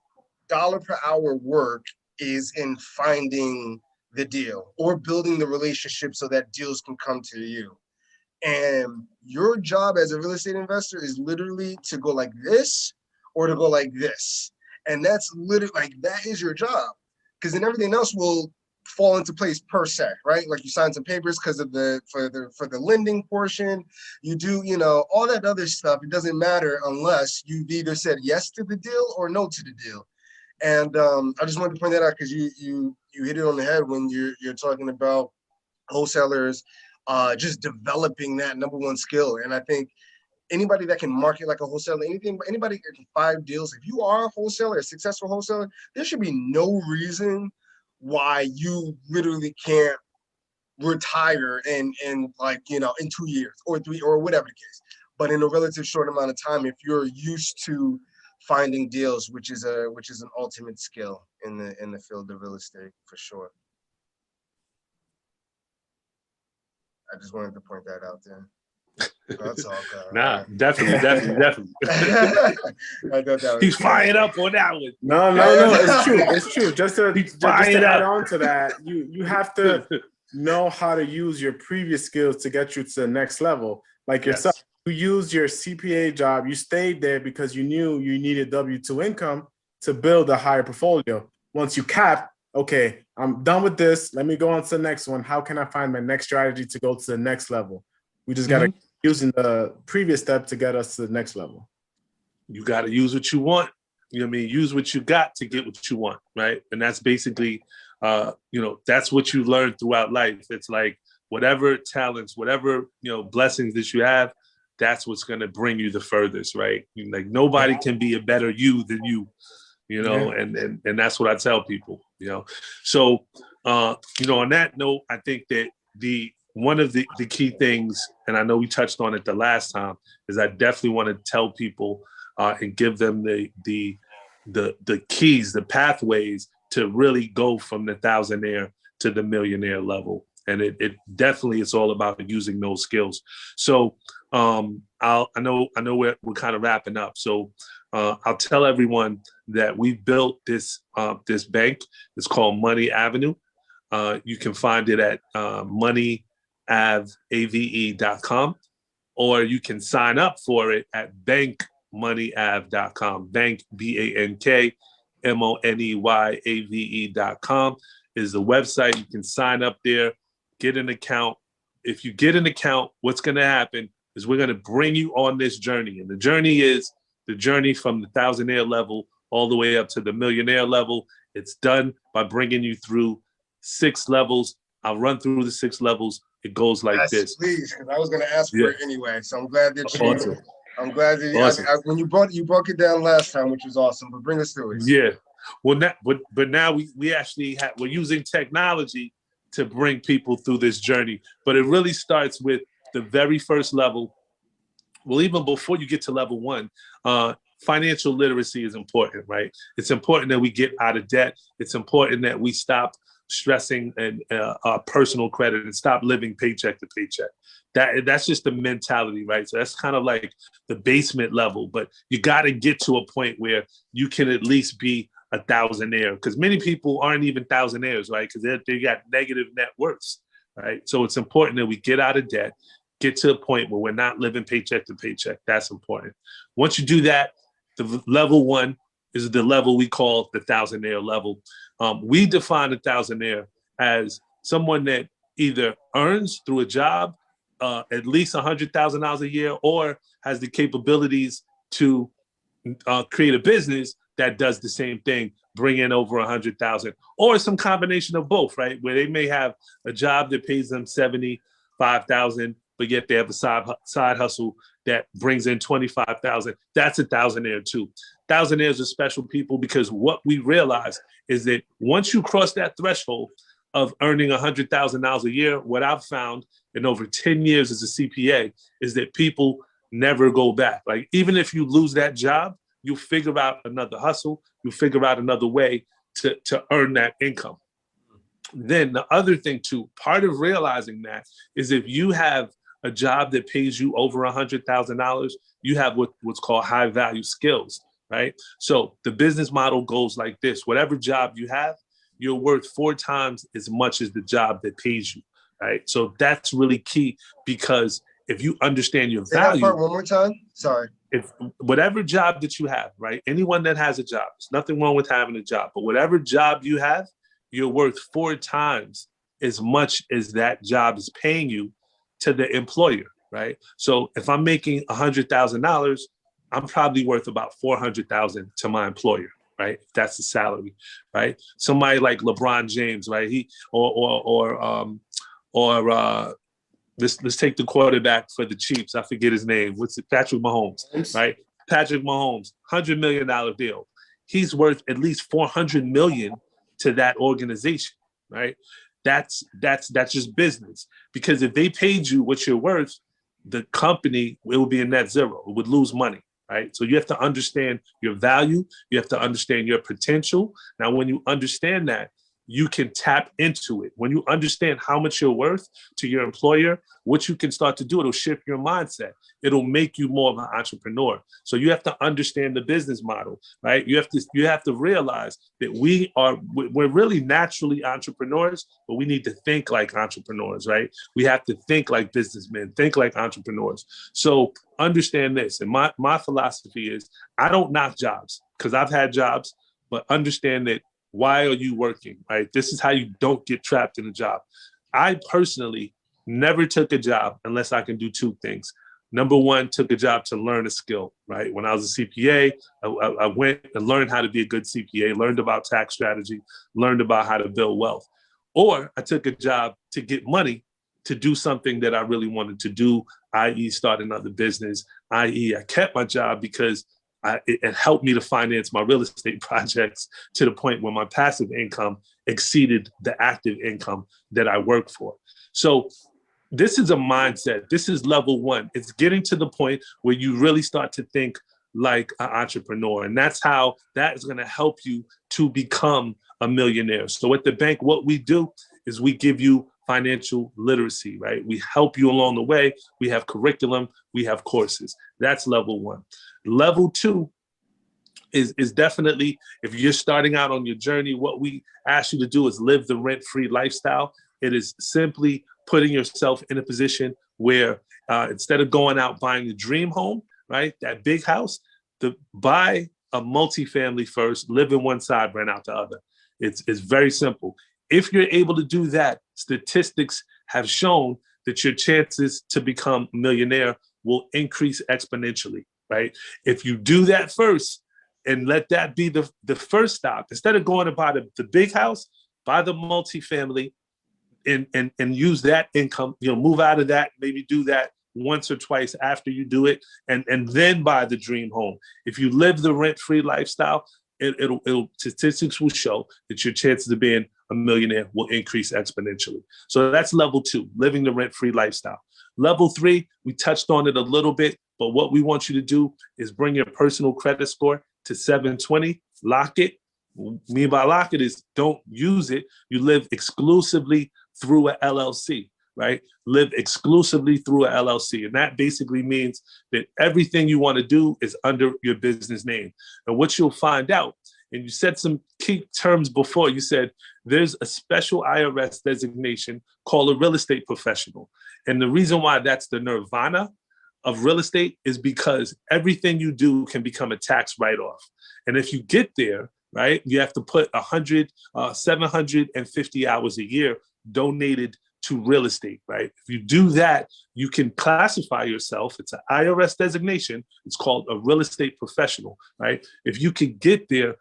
dollar per hour work is in finding the deal or building the relationship so that deals can come to you. And your job as a real estate investor is literally to go like this or to go like this. And that's literally like, that is your job. Because then everything else will fall into place per se, right? Like you sign some papers because of for the lending portion, you do, all that other stuff. It doesn't matter unless you've either said yes to the deal or no to the deal. And I just wanted to point that out because you hit it on the head when you're talking about wholesalers just developing that number one skill. And I think anybody that can market like a wholesaler, anybody that can 5 deals, if you are a wholesaler, a successful wholesaler, there should be no reason why you literally can't retire in like, in 2 years or 3 or whatever the case. But in a relative short amount of time, if you're used to finding deals, which is an ultimate skill in the field of real estate for sure. I just wanted to point that out there. That's all. Nah, definitely. He's fired up on that one. No, it's true. Just to add on to that, you have to know how to use your previous skills to get you to the next level. Like yourself, you used your CPA job, you stayed there because you knew you needed W-2 income to build a higher portfolio. Once you cap, okay, I'm done with this. Let me go on to the next one. How can I find my next strategy to go to the next level? We just got to using the previous step to get us to the next level. You got to use what you want. Use what you got to get what you want, right? And that's basically, that's what you learn throughout life. It's like whatever talents, whatever, blessings that you have, that's what's going to bring you the furthest, right? Like nobody can be a better you than you. and that's what I tell people, So, on that note, I think that one of the key things, and I know we touched on it the last time, is I definitely want to tell people and give them the keys, the pathways to really go from the thousandaire to the millionaire level. And it definitely is all about using those skills. So I know we're kind of wrapping up. So I'll tell everyone that we built this bank. It's called Money Avenue. You can find it at moneyave.com, or you can sign up for it at bankmoneyave.com. Bank, BANKMONEYAVE.com is the website. You can sign up there, get an account. If you get an account, what's going to happen is we're going to bring you on this journey. And the journey is the journey from the thousandaire level all the way up to the millionaire level. It's done by bringing you through 6 levels. I'll run through the 6 levels. It goes like this. Please, because I was going to ask for it anyway. So I'm glad that you. Awesome. I'm glad that Awesome. when you broke it down last time, which was awesome. But bring us through it. Yeah. Well, but now we actually we're using technology to bring people through this journey. But it really starts with the very first level. Well, even before you get to level 1, financial literacy is important, right? It's important that we get out of debt. It's important that we stop stressing and our personal credit and stop living paycheck to paycheck. That's just the mentality, right? So that's kind of like the basement level, but you got to get to a point where you can at least be a thousandaire, because many people aren't even thousandaires, right? Because they got negative net worths, right? So it's important that we get out of debt, get to a point where we're not living paycheck to paycheck. That's important. Once you do that, the level 1 is the level we call the thousandaire level. We define a thousandaire as someone that either earns through a job at least $100,000 a year, or has the capabilities to create a business that does the same thing, bring in over 100,000, or some combination of both, right? Where they may have a job that pays them 75,000, but yet they have a side hustle that brings in 25,000. That's a thousandaire too. Thousandaires are special people, because what we realize is that once you cross that threshold of earning $100,000 a year, what I've found in over 10 years as a CPA is that people never go back. Like, even if you lose that job, you figure out another hustle, you figure out another way to earn that income. Then the other thing too, part of realizing that is if you have a job that pays you over $100,000, you have what's called high value skills, right? So the business model goes like this: whatever job you have, you're worth 4 times as much as the job that pays you, right? So that's really key, because if you understand your value. Say that part one more time. Sorry. If whatever job that you have, right? Anyone that has a job, there's nothing wrong with having a job, but whatever job you have, you're worth 4 times as much as that job is paying you to the employer, right? So if I'm making $100,000, I'm probably worth about $400,000 to my employer, right? If that's the salary, right? Somebody like LeBron James, right? Let's take the quarterback for the Chiefs. I forget his name. What's it? Patrick Mahomes, right? Patrick Mahomes, $100 million deal. He's worth at least $400 million to that organization, right? That's just business. Because if they paid you what you're worth, the company will be in net zero. It would lose money, right? So you have to understand your value. You have to understand your potential. Now, when you understand that, you can tap into it. When you understand how much you're worth to your employer, what you can start to do, it'll shift your mindset. It'll make you more of an entrepreneur. So you have to understand the business model, right? You have to realize that we're really naturally entrepreneurs, but we need to think like entrepreneurs, right? We have to think like businessmen, think like entrepreneurs. So understand this. And my philosophy is, I don't knock jobs, because I've had jobs, but understand that. Why are you working, right? This is how you don't get trapped in a job. I personally never took a job unless I can do 2 things. Number 1, took a job to learn a skill, right? When I was a CPA, I went and learned how to be a good CPA, learned about tax strategy, learned about how to build wealth. Or I took a job to get money to do something that I really wanted to do, i.e. start another business, i.e. I kept my job because it helped me to finance my real estate projects to the point where my passive income exceeded the active income that I work for. So this is a mindset. This is level one. It's getting to the point where you really start to think like an entrepreneur. And that's how that is going to help you to become a millionaire. So at the bank, what we do is we give you financial literacy, right? We help you along the way. We have curriculum, we have courses. That's level one. Level two is definitely, if you're starting out on your journey, what we ask you to do is live the rent-free lifestyle. It is simply putting yourself in a position where instead of going out buying the dream home, right, that big house, to buy a multifamily first, live in one side, rent out the other. It's very simple. If you're able to do that, statistics have shown that your chances to become a millionaire will increase exponentially, right? If you do that first and let that be the first stop, instead of going to buy the big house, buy the multifamily and use that income, move out of that, maybe do that once or twice after you do it, and then buy the dream home. If you live the rent-free lifestyle, statistics will show that your chances of being a millionaire will increase exponentially. So that's level two, living the rent-free lifestyle. Level three, we touched on it a little bit, but what we want you to do is bring your personal credit score to 720, lock it. What I mean by lock it is don't use it. You live exclusively through a LLC, right? Live exclusively through a LLC. And that basically means that everything you want to do is under your business name. And what you'll find out, and you said some key terms before, you said there's a special IRS designation called a real estate professional. And the reason why that's the nirvana of real estate is because everything you do can become a tax write-off. And if you get there, right, you have to put 750 hours a year donated to real estate, right? If you do that, you can classify yourself. It's an IRS designation. It's called a real estate professional, right? If you can get there,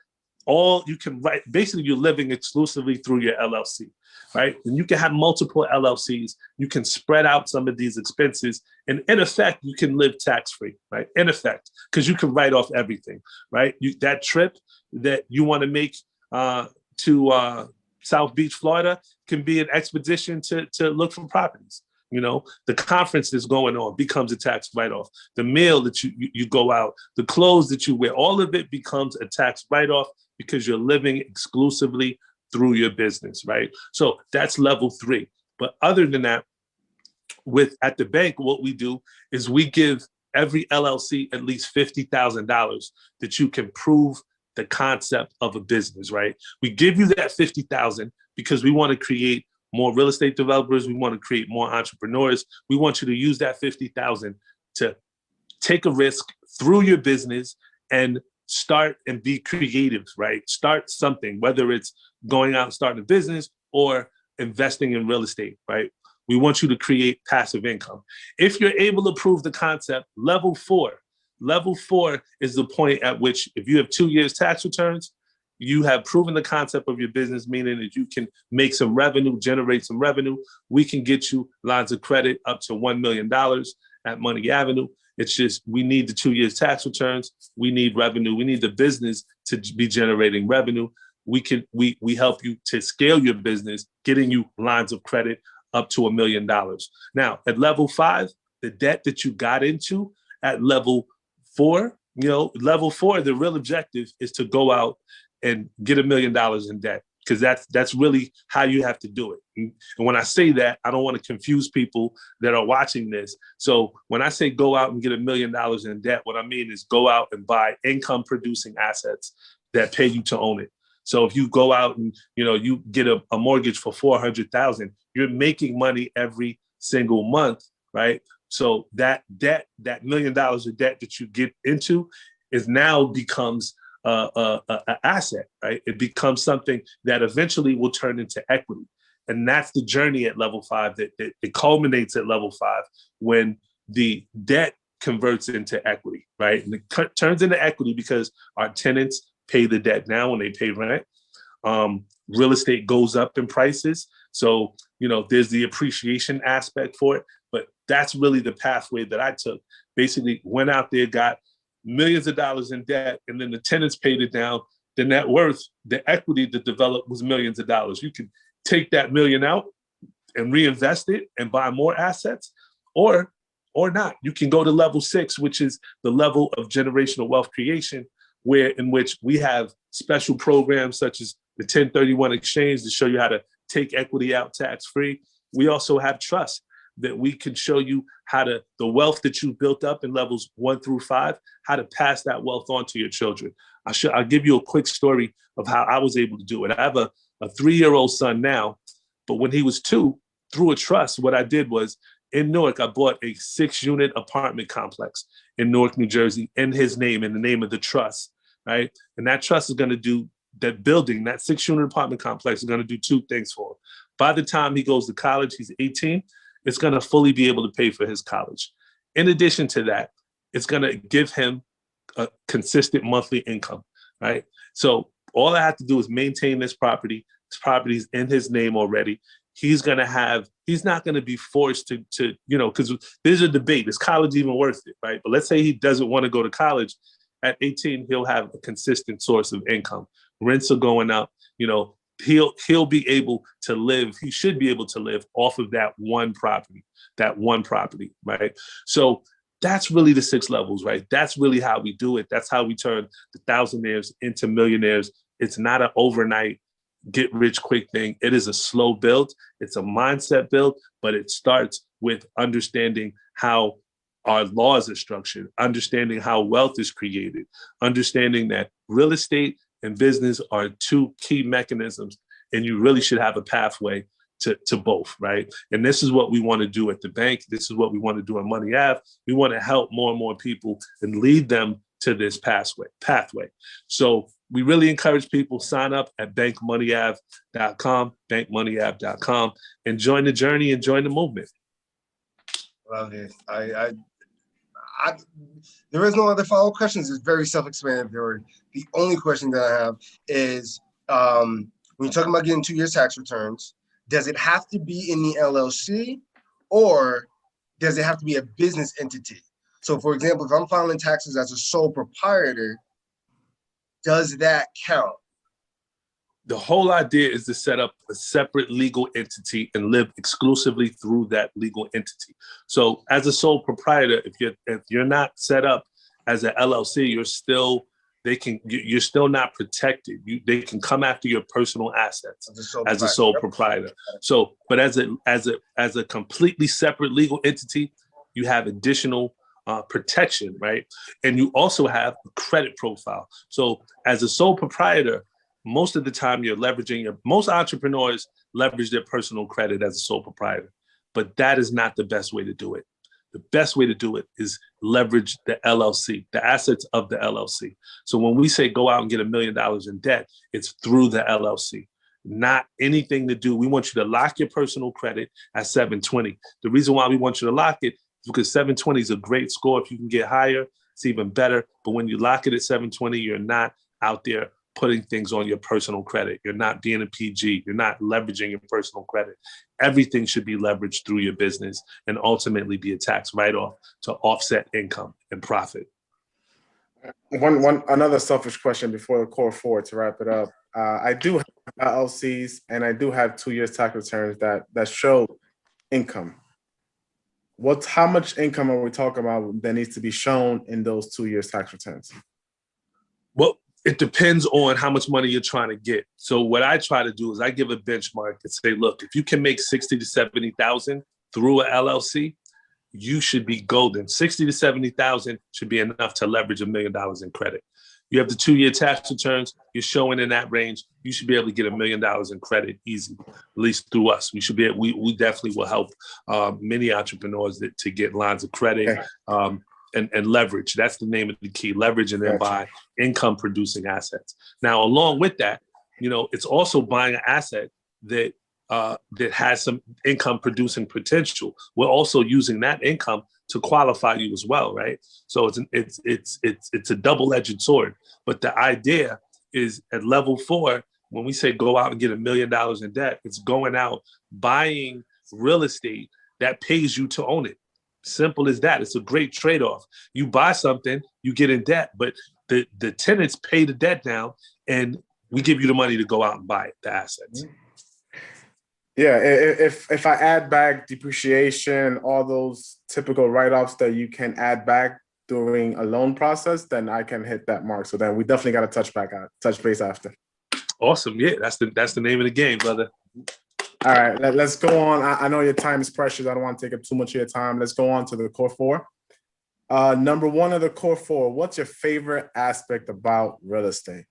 you can write, basically you're living exclusively through your LLC, right? And you can have multiple LLCs. You can spread out some of these expenses. And in effect, you can live tax-free, right? In effect, because you can write off everything, right? That trip that you want to make to South Beach, Florida, can be an expedition to look for properties. The conference that's going on becomes a tax write-off. The meal that you go out, the clothes that you wear, all of it becomes a tax write-off because you're living exclusively through your business, right? So that's level three. But other than that, at the bank, what we do is we give every LLC at least $50,000 that you can prove the concept of a business, right? We give you that $50,000 because we want to create more real estate developers. We want to create more entrepreneurs. We want you to use that $50,000 to take a risk through your business and start and be creative, right? Start something, whether it's going out and starting a business or investing in real estate, right? We want you to create passive income. If you're able to prove the concept, level four is the point at which if you have 2 years tax returns, you have proven the concept of your business, meaning that you can make some revenue, generate some revenue. We can get you lines of credit up to $1 million at Money Avenue. It's just, we need the 2 years tax returns. We need revenue. We need the business to be generating revenue. We help you to scale your business, getting you lines of credit up to $1 million. Now, at level 5, the debt that you got into at level 4, level 4, the real objective is to go out and get $1 million in debt, because that's really how you have to do it. And when I say that, I don't want to confuse people that are watching this. So when I say go out and get $1 million in debt, what I mean is go out and buy income producing assets that pay you to own it. So if you go out and you get a mortgage for $400,000, you're making money every single month, right? So that debt, that $1 million of debt that you get into, is now becomes an asset, right? It becomes something that eventually will turn into equity. And that's the journey at level 5 that it culminates at level 5 when the debt converts into equity, right? And it turns into equity because our tenants pay the debt now when they pay rent. Real estate goes up in prices. So, there's the appreciation aspect for it, but that's really the pathway that I took. Basically went out there, got millions of dollars in debt, and then the tenants paid it down, the net worth, the equity that developed was millions of dollars. You can take that million out and reinvest it and buy more assets, or not. You can go to level 6, which is the level of generational wealth creation, in which we have special programs such as the 1031 exchange to show you how to take equity out tax-free. We also have trust that we can show you how to, the wealth that you built up in levels 1 through 5, how to pass that wealth on to your children. I'll give you a quick story of how I was able to do it. I have a 3-year-old son now, but when he was 2, through a trust, what I did was, in Newark, I bought a 6-unit apartment complex in Newark, New Jersey, in his name, in the name of the trust, right? And that trust is going to do, that building, that 6-unit apartment complex is going to do 2 things for him. By the time he goes to college, he's 18, it's going to fully be able to pay for his college. In addition to that, it's going to give him a consistent monthly income, right? So all I have to do is maintain this property. This property is in his name already. He's not going to be forced to because there's a debate. Is college even worth it, right? But let's say he doesn't want to go to college. At 18, he'll have a consistent source of income. Rents are going up. He'll be able to live. He should be able to live off of that one property, right? So that's really the 6 levels, right? That's really how we do it. That's how we turn the thousandaires into millionaires. It's not an overnight get rich quick thing. It is a slow build. It's a mindset build, but it starts with understanding how our laws are structured, understanding how wealth is created, understanding that real estate and business are 2 key mechanisms, and you really should have a pathway to both, right? And this is what we want to do at the bank. This is what we want to do at Money Ave. We want to help more and more people and lead them to this pathway. So we really encourage people, sign up at bankmoneyave.com, bankmoneyave.com, and join the journey and join the movement. Love it. There is no other follow-up questions. It's very self-explanatory. The only question that I have is, when you're talking about getting 2 years tax returns, does it have to be in the LLC, or does it have to be a business entity? So, for example, if I'm filing taxes as a sole proprietor, does that count? The whole idea is to set up a separate legal entity and live exclusively through that legal entity. So as a sole proprietor, if you're not set up as an LLC, you're still not protected. They can come after your personal assets as a sole proprietor. So, but as a completely separate legal entity, you have additional protection, right? And you also have a credit profile. So as a sole proprietor, most of the time you're leveraging most entrepreneurs leverage their personal credit as a sole proprietor, but that is not the best way to do it. The best way to do it is leverage the LLC, the assets of the LLC. So when we say go out and get $1 million in debt, it's through the LLC, not anything to do. We want you to lock your personal credit at 720. The reason why we want you to lock it is because 720 is a great score. If you can get higher, it's even better. But when you lock it at 720, you're not out there putting things on your personal credit. You're not being a PG. You're not leveraging your personal credit. Everything should be leveraged through your business and ultimately be a tax write-off to offset income and profit. Another selfish question before the core 4 to wrap it up. I do have LLCs and I do have 2 years tax returns that show income. How much income are we talking about that needs to be shown in those 2 years tax returns? Well, it depends on how much money you're trying to get. So what I try to do is I give a benchmark and say, look, if you can make 60 to 70,000 through an LLC, you should be golden. 60 to 70,000 should be enough to leverage $1 million in credit. You have the 2 year tax returns, you're showing in that range, you should be able to get $1 million in credit easy, at least through us. We definitely will help many entrepreneurs to get lines of credit. Okay. And leverage. That's the name of the key, leverage, and then buy income producing assets. Now, along with that, it's also buying an asset that has some income producing potential. We're also using that income to qualify you as well, right? So it's a double-edged sword. But the idea is at level 4, when we say go out and get $1 million in debt, it's going out buying real estate that pays you to own it. Simple as that. It's a great trade-off. You buy something, you get in debt, but the tenants pay the debt down, and we give you the money to go out and buy it, the assets. Yeah, if I add back depreciation, all those typical write-offs that you can add back during a loan process, then I can hit that mark. So then we definitely got to touch base after. Awesome. Yeah, that's the name of the game, brother. All right, let's go on. I know your time is precious. I don't want to take up too much of your time. Let's go on to the core four. Number one of the core four, what's your favorite aspect about real estate?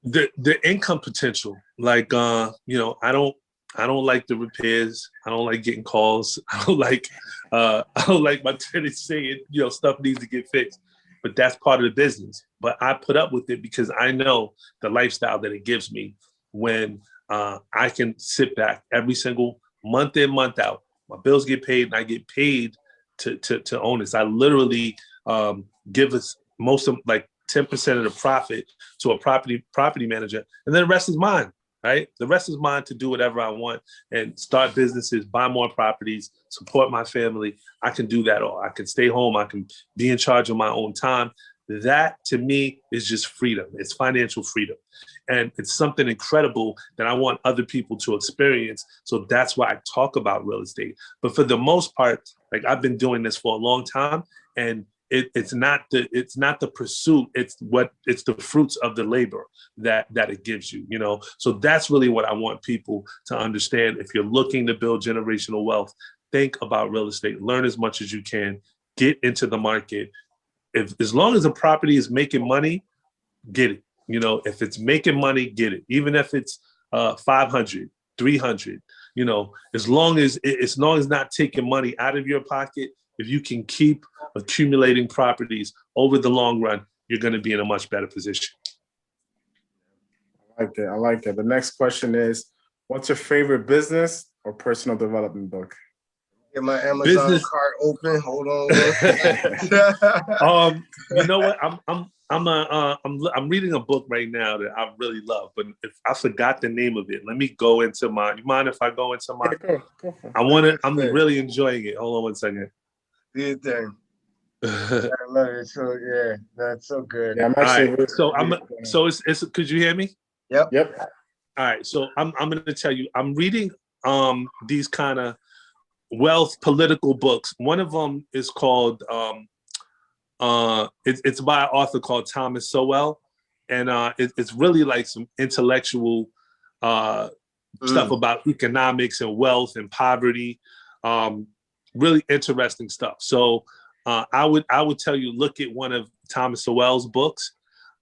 The income potential. Like, I don't like the repairs. I don't like getting calls. I don't like my tenants saying, stuff needs to get fixed. But that's part of the business. But I put up with it because I know the lifestyle that it gives me when I can sit back every single month in, month out. My bills get paid, and I get paid to own this. I literally give us most of, like, 10% of the profit to a property manager, and then the rest is mine. Right, the rest is mine to do whatever I want and start businesses, buy more properties, support my family. I can do that all. I can stay home. I can be in charge of my own time. That, to me, is just freedom. It's financial freedom. And it's something incredible that I want other people to experience. So that's why I talk about real estate. But for the most part, like, I've been doing this for a long time, and it's not the pursuit. It's the fruits of the labor that it gives you, So that's really what I want people to understand. If you're looking to build generational wealth, think about real estate. Learn as much as you can. Get into the market. As long as a property is making money, get it. If it's making money, get it. Even if it's 500, 300. As long as it's not taking money out of your pocket. If you can keep accumulating properties over the long run, you're going to be in a much better position. I like it. The next question is, what's your favorite business or personal development book? Get my Amazon cart open. Hold on. You know what? I'm reading a book right now that I really love, but if I forgot the name of it, let me go into my. You mind if I go into my? Yeah, go. I'm really enjoying it. Hold on one second. Do your thing. I love it. So yeah, that's so good. Yeah, I'm actually. Right. So it's. Could you hear me? Yep. All right. So I'm going to tell you. I'm reading these kind of wealth political books. One of them is called it's by an author called Thomas Sowell, and it's really like some intellectual stuff about economics and wealth and poverty. Really interesting stuff. So I would tell you, look at one of Thomas Sowell's books.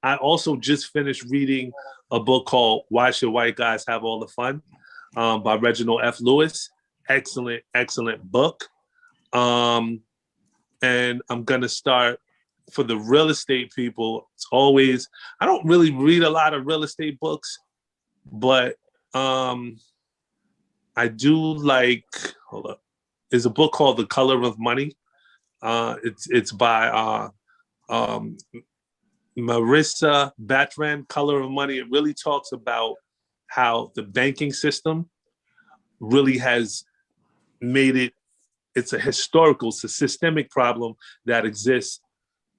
I also just finished reading a book called Why Should White Guys Have All the Fun by Reginald F. Lewis. Excellent book. And I'm going to start for the real estate people. It's always, I don't really read a lot of real estate books, but I do like, hold up. There's a book called The Color of Money. It's by Marissa Batran, Color of Money. It really talks about how the banking system really has made it's a systemic problem that exists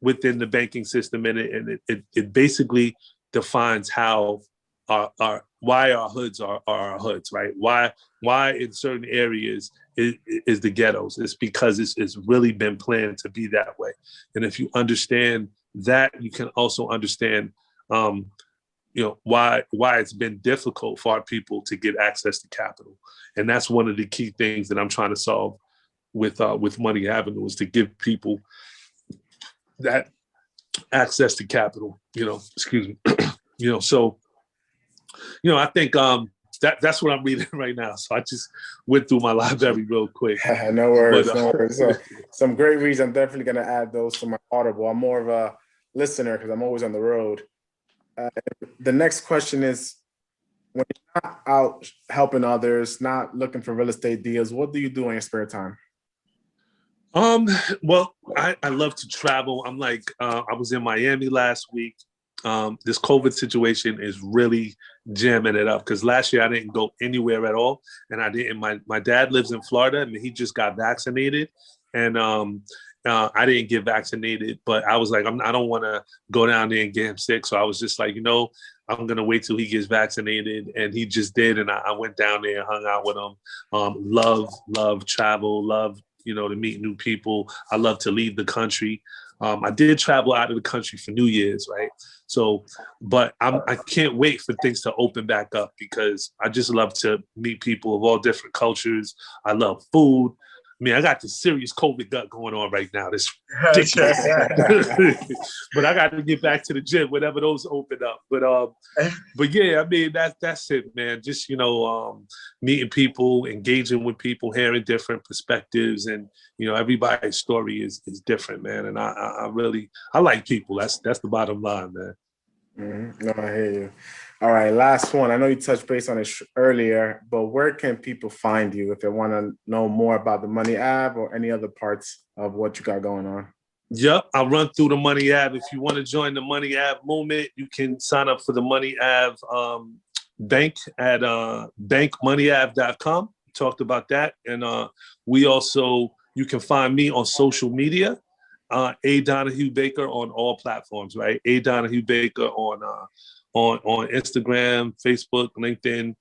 within the banking system, and it basically defines how why our hoods are our hoods, right? Why in certain areas is the ghettos. It's because it's really been planned to be that way. And if you understand that, you can also understand why it's been difficult for our people to get access to capital. And that's one of the key things that I'm trying to solve with Money Avenue, is to give people that access to capital, excuse me. So I think that's what I'm reading right now. So I just went through my library real quick. No worries. So, some great reads. I'm definitely going to add those to my Audible. I'm more of a listener because I'm always on the road. The next question is, when you're not out helping others, not looking for real estate deals, what do you do in your spare time? Well, I love to travel. I'm like, I was in Miami last week. This COVID situation is really jamming it up, because last year I didn't go anywhere at all. And I didn't, my dad lives in Florida, and he just got vaccinated. and I didn't get vaccinated, but I was like, I don't want to go down there and get him sick. So I was just like, I'm going to wait till he gets vaccinated. And he just did. And I went down there and hung out with him. Love travel, love, to meet new people. I love to leave the country. I did travel out of the country for New Year's, right? So, but I can't wait for things to open back up because I just love to meet people of all different cultures. I love food. I mean, I got the serious COVID gut going on right now. This ridiculous. But I got to get back to the gym whenever those open up. But yeah, I mean, that's it, man. Just, meeting people, engaging with people, hearing different perspectives. And, everybody's story is different, man. And I like people. That's the bottom line, man. No, I hear you. All right, last one. I know you touched base on it earlier, but where can people find you if they want to know more about the Money Ave or any other parts of what you got going on? Yep, I'll run through the Money Ave. If you want to join the Money Ave movement, you can sign up for the Money Ave bank at bankmoneyave.com. Talked about that. And you can find me on social media, A. Donahue Baker on all platforms, right? A. Donahue Baker on Instagram, Facebook, LinkedIn.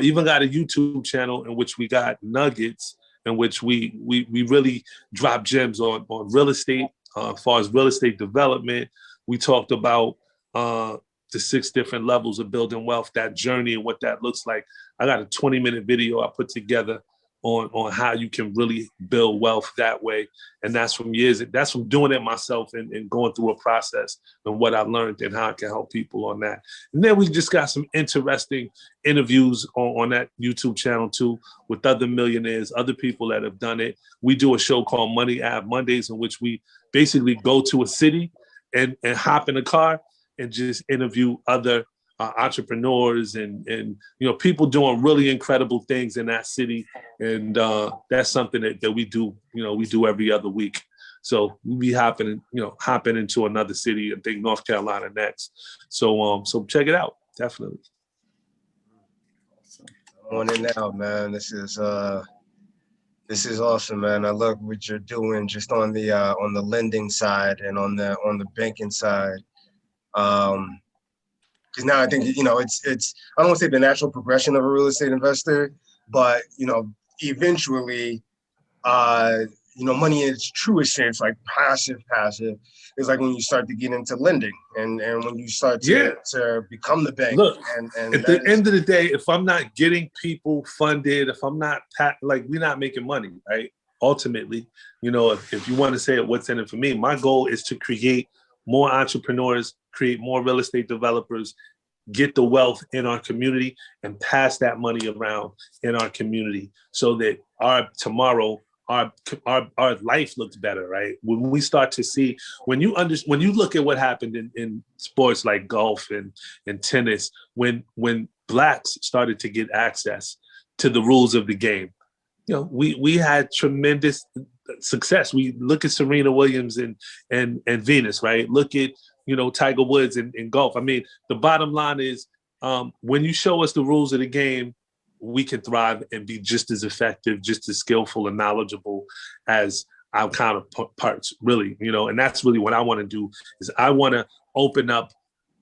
Even got a YouTube channel in which we got nuggets in which we really drop gems on real estate. As far as real estate development, we talked about the 6 different levels of building wealth, that journey and what that looks like. I got a 20-minute video I put together on how you can really build wealth that way. And that's from doing it myself and going through a process and what I learned and how I can help people on that. And then we just got some interesting interviews on that YouTube channel too, with other millionaires, other people that have done it. We do a show called Money Ave Mondays, in which we basically go to a city and hop in a car and just interview other entrepreneurs and people doing really incredible things in that city. And that's something that we do, we do every other week. So we'll be hopping into another city, I think North Carolina next. So check it out. Definitely. On it now, man. This is awesome, man. I love what you're doing just on the lending side and on the banking side. Because now I think, it's I don't want to say the natural progression of a real estate investor, but, eventually, money in its truest sense, like passive, is like when you start to get into lending and when you start to become the bank. Look, and at the end of the day, if I'm not getting people funded, if I'm not, we're not making money, right? Ultimately, if you want to say what's in it for me, my goal is to create more entrepreneurs, create more real estate developers, get the wealth in our community and pass that money around in our community so that our life looks better, right? When we start to see, when you look at what happened in sports like golf and tennis, when Blacks started to get access to the rules of the game, we had tremendous success. We look at Serena Williams and Venus, right? Look at, Tiger Woods in golf. I mean, the bottom line is when you show us the rules of the game, we can thrive and be just as effective, just as skillful and knowledgeable as our counterparts, really, and that's really what I want to do is I want to open up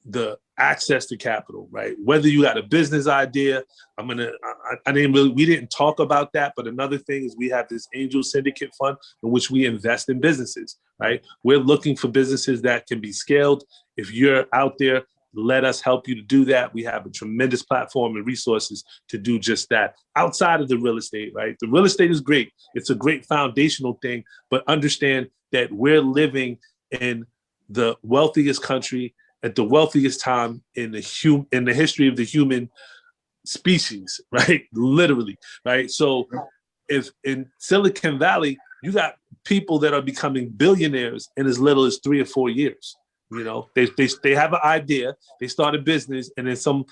the access to capital, right? Whether you got a business idea, we didn't talk about that, but another thing is we have this angel syndicate fund in which we invest in businesses, right? We're looking for businesses that can be scaled. If you're out there, let us help you to do that. We have a tremendous platform and resources to do just that outside of the real estate, right? The real estate is great. It's a great foundational thing, but understand that we're living in the wealthiest country at the wealthiest time in the history of the human species, right? Literally, right? So if in Silicon Valley, you got people that are becoming billionaires in as little as 3 or 4 years. They have an idea, they start a business, and then some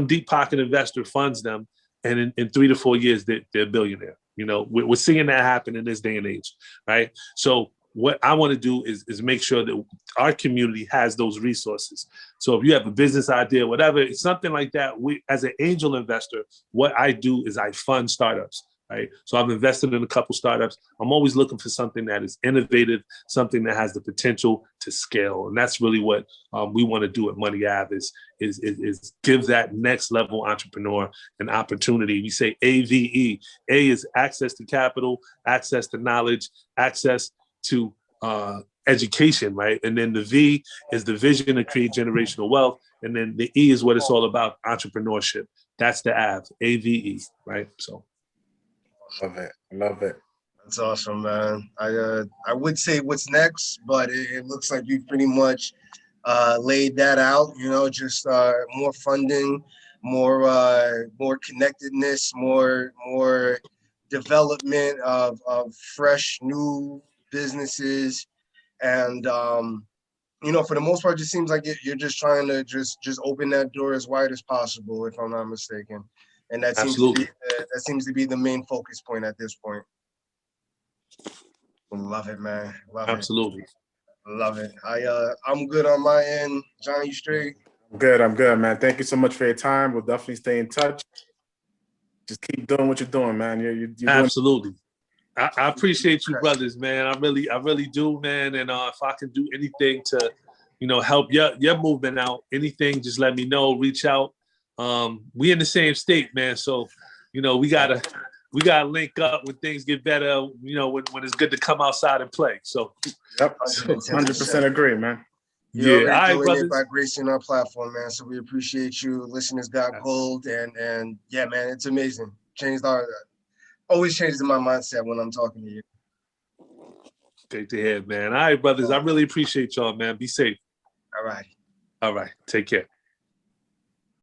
deep pocket investor funds them, and in 3 to 4 years, they're a billionaire. We're seeing that happen in this day and age, right? So what I want to do is make sure that our community has those resources. So if you have a business idea, whatever, it's something like that, we, as an angel investor, what I do is I fund startups. right? So I've invested in a couple startups. I'm always looking for something that is innovative, something that has the potential to scale. And that's really what we want to do at Money Ave is give that next level entrepreneur an opportunity. We say AVE. A is access to capital, access to knowledge, access to education, right? And then the V is the vision to create generational wealth. And then the E is what it's all about, entrepreneurship. That's the AVE, AVE, right? So. Love it. Love it. That's awesome, man. I would say what's next, but it looks like you've pretty much laid that out, you know, just more funding, more connectedness, more development of fresh new businesses. And you know, for the most part, it just seems like you're just trying to just open that door as wide as possible, if I'm not mistaken. And that seems to be the main focus point at this point. Love it, man. Love Absolutely. it. Love it. I'm good on my end. John, you straight? I'm good, man. Thank you so much for your time. We'll definitely stay in touch. Just keep doing what you're doing, man. You're Absolutely. I appreciate you, brothers, man. I really do, man. And if I can do anything to, you know, help your movement out, anything, just let me know. Reach out. We in the same state, man. So, you know, we gotta link up when things get better. You know, when it's good to come outside and play. So, yep, 100% agree, man. You're yeah, all right, doing brothers. it by gracing our platform, man. So we appreciate you. Listeners got gold, and yeah, man, it's amazing. Always changes my mindset when I'm talking to you. Great to hear, man. All right, brothers. I really appreciate y'all, man. Be safe. All right. All right. Take care.